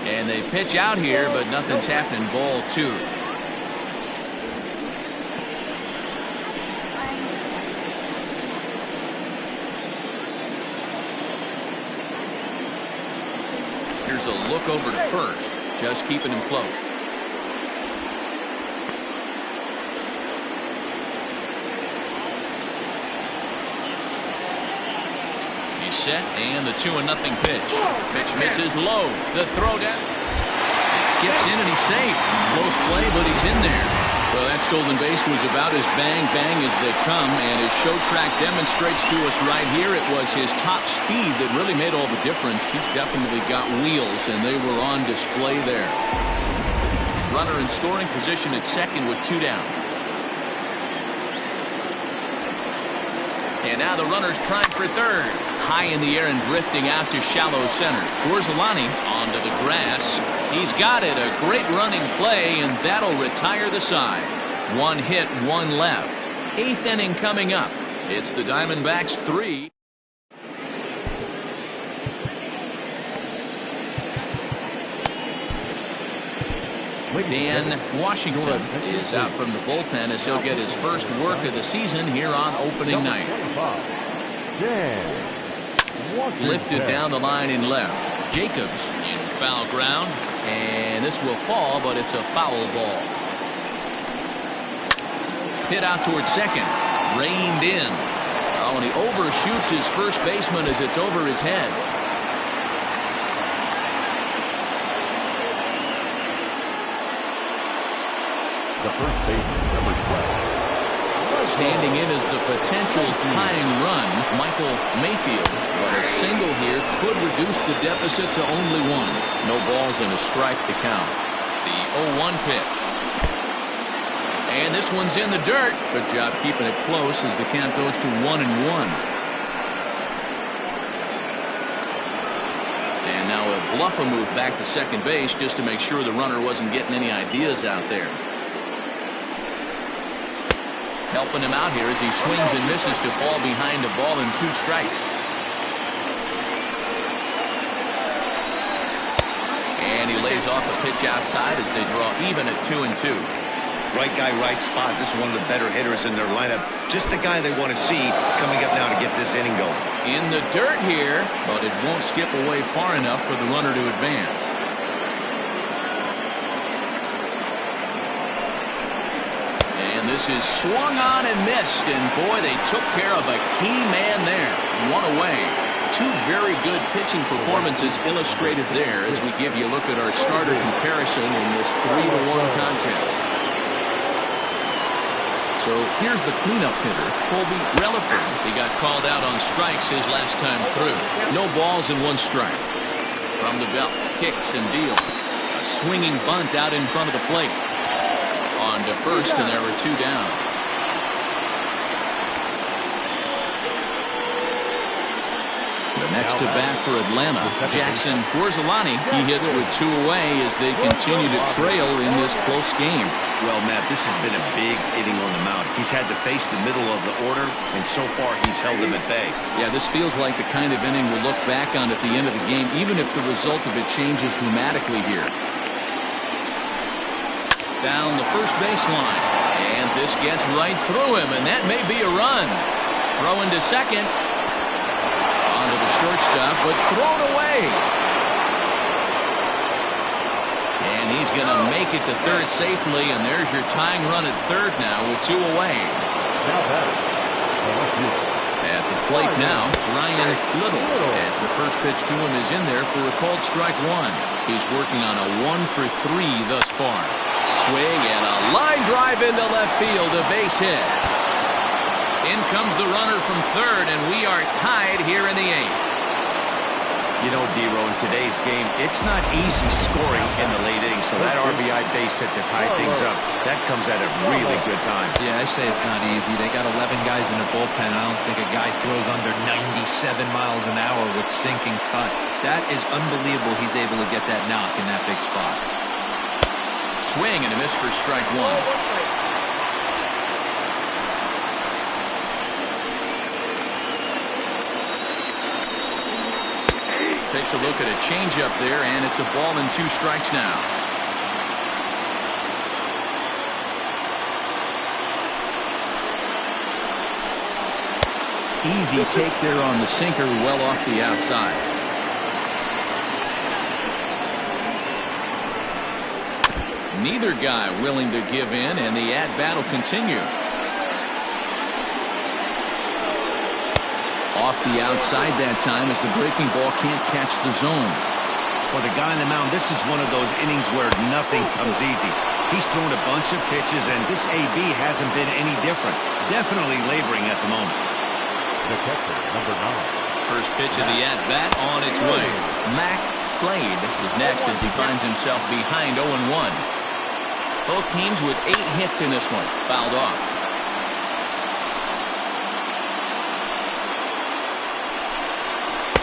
And they pitch out here, but nothing's happening. Ball 2. There's a look over to first, just keeping him close. He's set, and the 2-0 pitch. Pitch misses low. The throw down. Skips in, and he's safe. Close play, but he's in there. Well, that stolen base was about as bang-bang as they come, and his show track demonstrates to us right here it was his top speed that really made all the difference. He's definitely got wheels, and they were on display there. Runner in scoring position at second with 2 down. And now the runner's trying for third. High in the air and drifting out to shallow center. Orsolani onto the grass. He's got it. A great running play, and that'll retire the side. 1 hit, 1 left. 8th inning coming up. It's the Diamondbacks 3. Dan Washington is out from the bullpen as he'll get his first work of the season here on opening night. Lifted down the line in left. Jacobs in foul ground, and this will fall, but it's a foul ball. Hit out towards second. Reined in. Oh, and he overshoots his first baseman as it's over his head. The first baseman, number 12. Standing in as the potential tying run, Michael Mayfield. But a single here could reduce the deficit to only 1. No balls and a strike to count. The 0-1 pitch. And this one's in the dirt. Good job keeping it close as the count goes to 1-1. And now a Bluffa move back to second base just to make sure the runner wasn't getting any ideas out there. Helping him out here as he swings and misses to fall behind a ball and 2 strikes. And he lays off a pitch outside as they draw even at 2-2. Right guy, right spot. This is one of the better hitters in their lineup. Just the guy they want to see coming up now to get this inning going. In the dirt here, but it won't skip away far enough for the runner to advance. This is swung on and missed, and boy, they took care of a key man there. 1 away. 2 very good pitching performances illustrated there as we give you a look at our starter comparison in this 3-1 contest. So here's the cleanup hitter, Colby Relaford. He got called out on strikes his last time through. No balls and 1 strike. From the belt, kicks and deals. A swinging bunt out in front of the plate. On to first, and there were 2 down. The next to bat for Atlanta, Jackson Orsolani. He hits with 2 away as they continue to trail in this close game. Well, Matt, this has been a big inning on the mound. He's had to face the middle of the order, and so far he's held them at bay. Yeah, this feels like the kind of inning we'll look back on at the end of the game, even if the result of it changes dramatically here. Down the first baseline, and this gets right through him, and that may be a run. Throw into second, onto the shortstop, but thrown away. And he's going to make it to third safely, and there's your tying run at third now with 2 away. At the plate now, Ryan Little, as the first pitch to him is in there for a called strike 1. He's working on a 1 for 3 thus far. Swing and a line drive into left field, a base hit. In comes the runner from third, and we are tied here in the 8th. You know, D-Ro, in today's game, it's not easy scoring in the late innings, so that RBI base hit to tie things up, that comes at a really good time. Yeah, I say it's not easy. They got 11 guys in the bullpen. I don't think a guy throws under 97 miles an hour with sinking cut. That is unbelievable he's able to get that knock in that big spot. Swing and a miss for strike 1. Takes a look at a changeup there, and it's a ball and 2 strikes now. Easy take there on the sinker, well off the outside. Neither guy willing to give in, and the at-bat will continue. Off the outside that time as the breaking ball can't catch the zone. For the guy on the mound, this is one of those innings where nothing comes easy. He's thrown a bunch of pitches, and this AB hasn't been any different. Definitely laboring at the moment. The catcher, number 9. First pitch of the at-bat on its way. Mac Slade is next as he finds himself behind 0-1. Both teams with 8 hits in this one. Fouled off.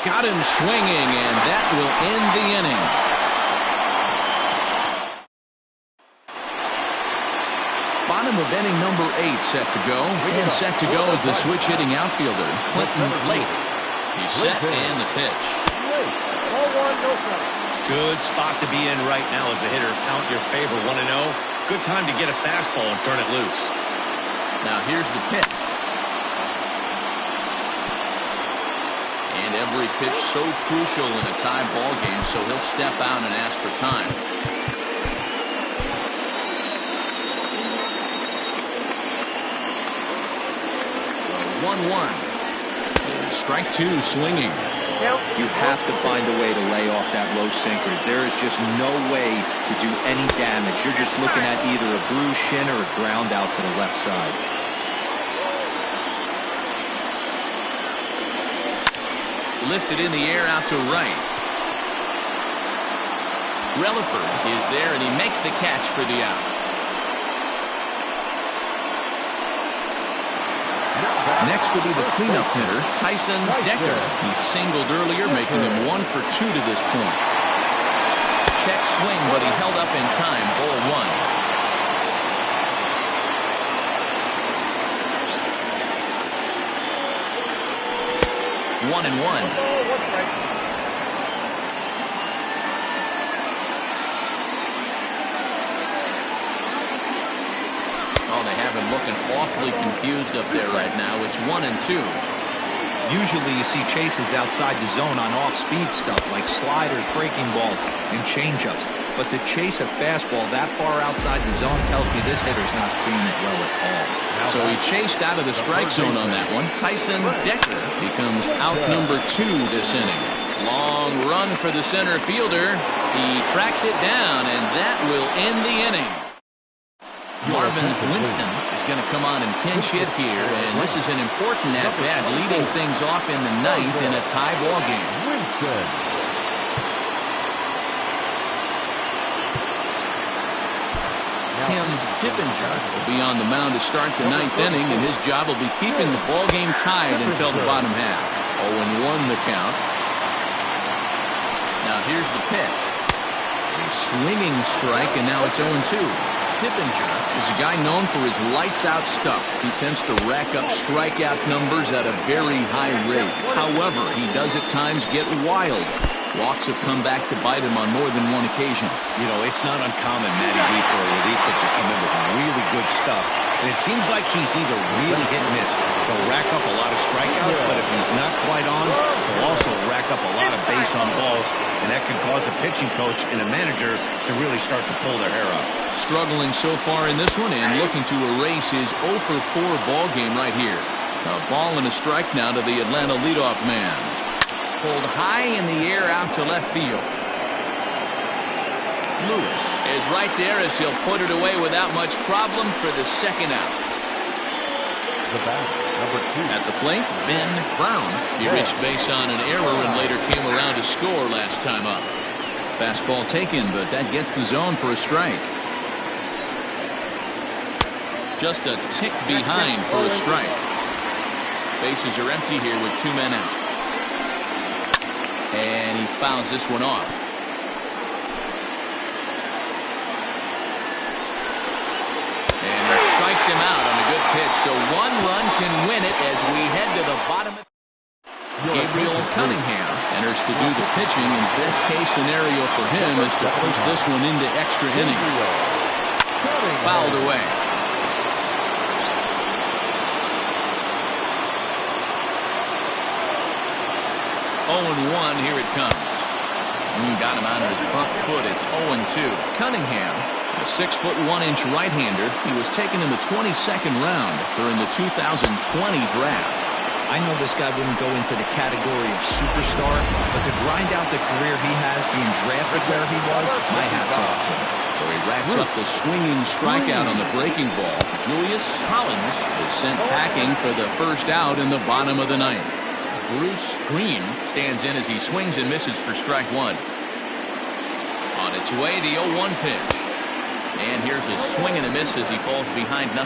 Got him swinging, and that will end the inning. Bottom of inning number 8 set to go. And set to go is the switch hitting outfielder, Clinton Lake. He's set and the pitch. Good spot to be in right now as a hitter. Count your favor 1-0. Good time to get a fastball and turn it loose. Now here's the pitch. And every pitch so crucial in a tie ball game, so he'll step out and ask for time. 1-1. Strike 2 swinging. You have to find a way to lay off that low sinker. There is just no way to do any damage. You're just looking at either a bruised shin or a ground out to the left side. Lifted in the air out to right. Relaford is there, and he makes the catch for the out. Next will be the cleanup hitter, Tyson Decker. He singled earlier, making him 1 for 2 to this point. Check swing, but he held up in time. Ball 1. 1-1. They have him looking awfully confused up there right now. It's 1-2. Usually you see chases outside the zone on off-speed stuff like sliders, breaking balls, and changeups. But to chase a fastball that far outside the zone tells me this hitter's not seeing it well at all. So he chased out of the strike zone on that one. Tyson Decker becomes out number 2 this inning. Long run for the center fielder. He tracks it down, and that will end the inning. Marvin Winston is going to come on and pinch hit here, and this is an important at-bat, leading things off in the 9th in a tie ball game. Tim Pippinger will be on the mound to start the 9th inning, and his job will be keeping the ball game tied until the bottom half. 0-1 the count. Now here's the pitch. A swinging strike, and now it's 0-2. Pippinger is a guy known for his lights-out stuff. He tends to rack up strikeout numbers at a very high rate. However, he does at times get wild. Walks have come back to bite him on more than one occasion. You know, it's not uncommon, Matty D, for a relief pitcher to come in with really good stuff. And it seems like he's either really hit and miss. He'll rack up a lot of strikeouts, but if he's not quite on, he'll also rack up a lot of base on balls, and that could cause a pitching coach and a manager to really start to pull their hair out. Struggling so far in this one and looking to erase his 0 for 4 ball game right here. A ball and a strike now to the Atlanta leadoff man. Pulled high in the air out to left field. Lewis is right there as he'll put it away without much problem for the second out. The bat, number 2. At the plate, Ben Brown. He reached base on an error and later came around to score last time up. Fastball taken, but that gets the zone for a strike. Just a tick behind for a strike. Bases are empty here with 2 men out. And he fouls this one off. And he strikes him out on a good pitch. So 1 run can win it as we head to the bottom. Gabriel Cunningham enters to do the pitching, and best case scenario for him is to push this one into extra innings. Fouled away. 0-1, here it comes. Got him out of his front foot. It's 0-2. Cunningham A 6'1" right-hander. He was taken in the 22nd round during the 2020 draft. I know this guy wouldn't go into the category of superstar, but to grind out the career he has being drafted where he was, my hat's off to him. So he racks up the swinging strikeout on the breaking ball. Julius Hollins is sent packing for the first out in the bottom of the ninth. Bruce Green stands in as he swings and misses for strike one. On its way, the 0-1 pitch. And here's a swing and a miss as he falls behind 0-2.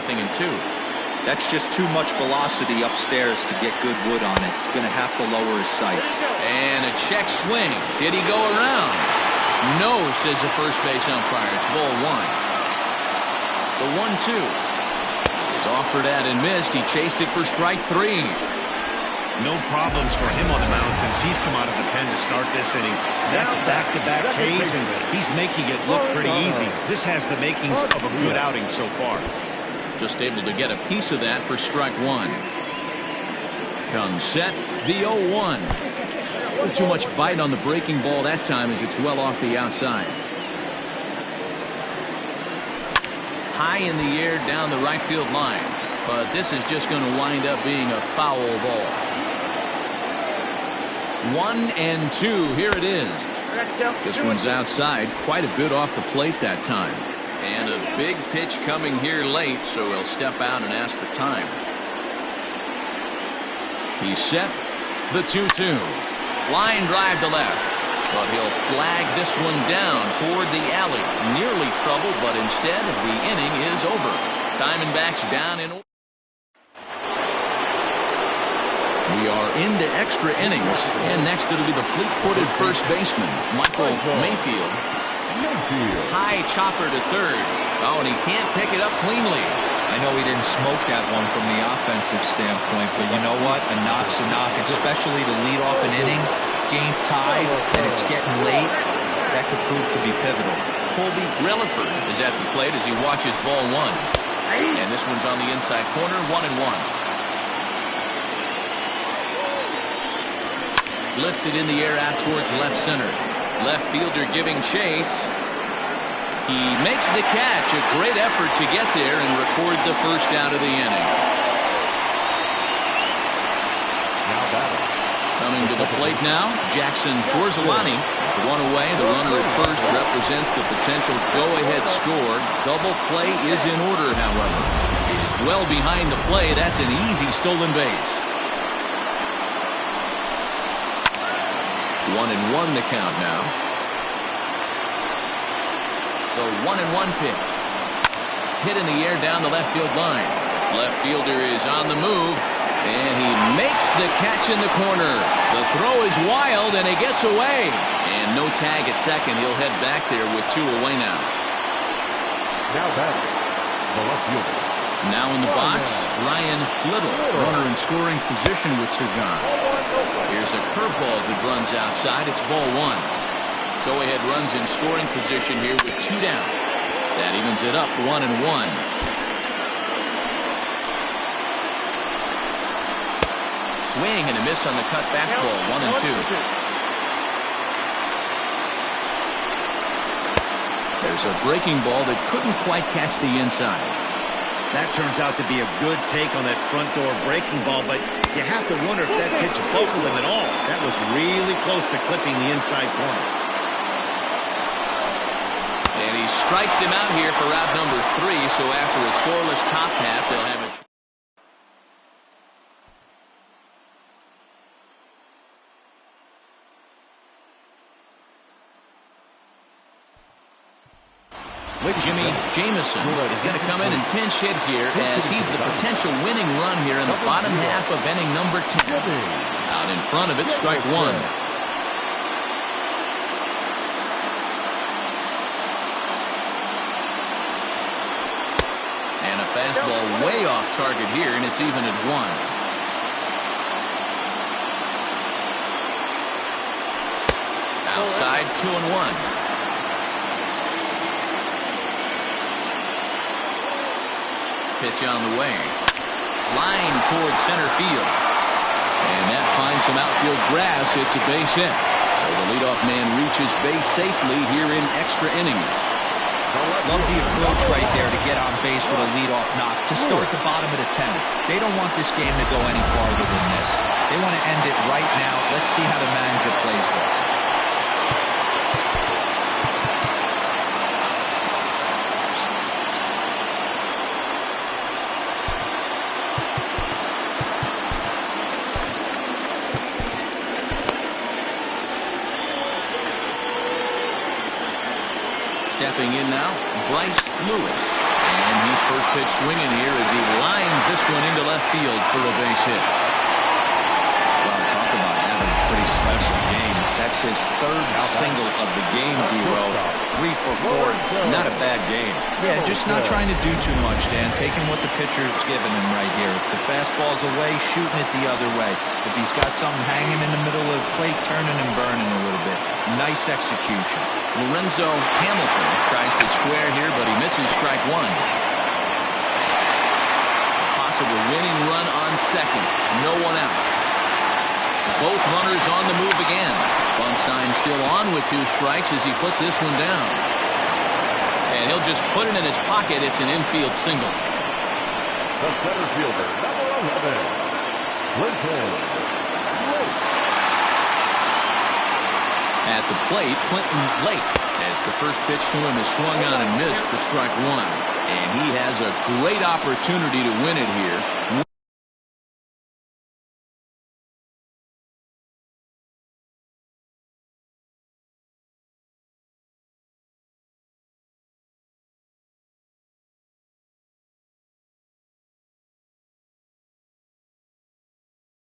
That's just too much velocity upstairs to get good wood on it. It's going to have to lower his sights. And a check swing. Did he go around? No, says the first base umpire. It's ball one. The 1-2 is offered at and missed. He chased it for strike three. No problems for him on the mound since he's come out of the pen to start this inning. That's back-to-back Ks, and he's making it look pretty easy. This has the makings of a good outing so far. Just able to get a piece of that for strike one. Comes set, the 0-1. A little too much bite on the breaking ball that time as it's well off the outside. High in the air down the right field line. But this is just going to wind up being a foul ball. 1-2. Here it is. This one's outside. Quite a bit off the plate that time. And a big pitch coming here late, so he'll step out and ask for time. He's set. The 2-2. Line drive to left. But he'll flag this one down toward the alley. Nearly trouble, but instead the inning is over. Diamondbacks down in order. We are into extra innings, and next it'll be the fleet-footed first baseman, Michael Mayfield. High chopper to third. Oh, and he can't pick it up cleanly. I know he didn't smoke that one from the offensive standpoint, but you know what? A knock's a knock, especially to lead off an inning, game tied, and it's getting late. That could prove to be pivotal. Colby Relaford is at the plate as he watches ball one. And this one's on the inside corner, 1-1. Lifted in the air out towards left center. Left fielder giving chase. He makes the catch. A great effort to get there and record the first out of the inning. Coming to the plate now, Jackson Porzelani is one away. The runner at first represents the potential go-ahead score. Double play is in order, however. It is well behind the play. That's an easy stolen base. 1-1 the count now. The 1-1 pitch. Hit in the air down the left field line. Left fielder is on the move, and he makes the catch in the corner. The throw is wild, and he gets away. And no tag at second. He'll head back there with two away now. Now back, the left fielder. Now in the box, Ryan Little, runner in scoring position with Sergan. Here's a curveball that runs outside. It's ball one. Go-ahead runs in scoring position here with two down. That evens it up 1-1. Swing and a miss on the cut fastball, 1-2. There's a breaking ball that couldn't quite catch the inside. That turns out to be a good take on that front door breaking ball, but you have to wonder if that pitch buckled him at all. That was really close to clipping the inside corner. And he strikes him out here for out number 3, so after a scoreless top half, they'll have a... Jimmy Jamison is going to come in and pinch hit here as he's the potential winning run here in the bottom half of inning number 10. Out in front of it, strike one. And a fastball way off target here, and it's even at 1. Outside, 2-1. Pitch on the way. Line towards center field. And that finds some outfield grass. It's a base hit. So the leadoff man reaches base safely here in extra innings. Love the approach right there to get on base with a leadoff knock to start the bottom of the 10th. They don't want this game to go any farther than this. They want to end it right now. Let's see how the manager plays this. Stepping in now, Bryce Lewis. And he's first pitch swinging here as he lines this one into left field for a base hit. Well, talk about having a pretty special game. That's his third single of the game, D-Ro. 3 for 4. Not a bad game. Yeah, just not trying to do too much, Dan. Taking what the pitcher's giving him right here. If the fastball's away, shooting it the other way. If he's got something hanging in the middle of the plate, turning and burning a little bit. Nice execution. Lorenzo Hamilton tries to square here, but he misses strike one. Possible winning run on second. No one out. Both runners on the move again. Bunt sign still on with 2 strikes as he puts this one down. And he'll just put it in his pocket. It's an infield single. The center fielder, number 11, Clinton. At the plate, Clinton Lake, as the first pitch to him is swung on and missed for strike one. And he has a great opportunity to win it here.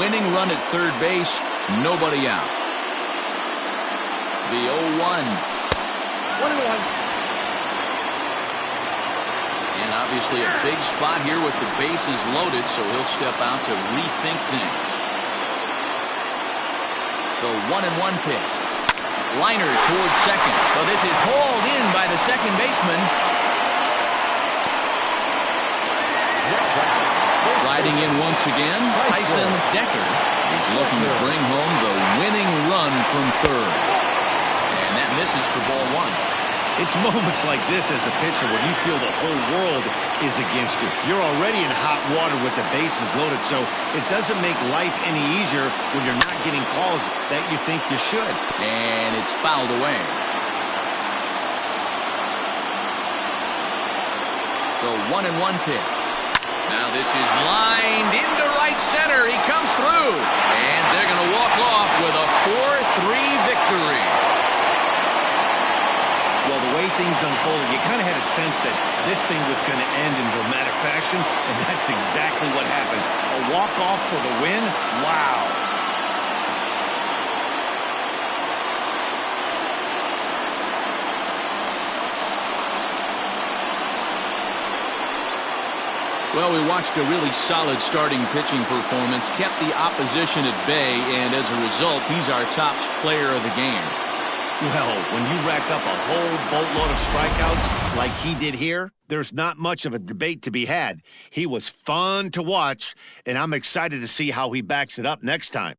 Winning run at third base, nobody out. The 0-1. And obviously a big spot here with the bases loaded, so he'll step out to rethink things. The 1-1 pitch. Liner towards second. So this is hauled in by the second baseman. Riding in once again, Tyson Decker is looking to bring home the winning run from third. And that misses for ball one. It's moments like this as a pitcher when you feel the whole world is against you. You're already in hot water with the bases loaded, so it doesn't make life any easier when you're not getting calls that you think you should. And it's fouled away. The 1-1 pitch. Now this is lined into right center. He comes through. And they're going to walk off with a 4-3 victory. Well, the way things unfolded, you kind of had a sense that this thing was going to end in dramatic fashion, and that's exactly what happened. A walk-off for the win? Wow. Well, we watched a really solid starting pitching performance, kept the opposition at bay, and as a result, he's our top player of the game. Well, when you rack up a whole boatload of strikeouts like he did here, there's not much of a debate to be had. He was fun to watch, and I'm excited to see how he backs it up next time.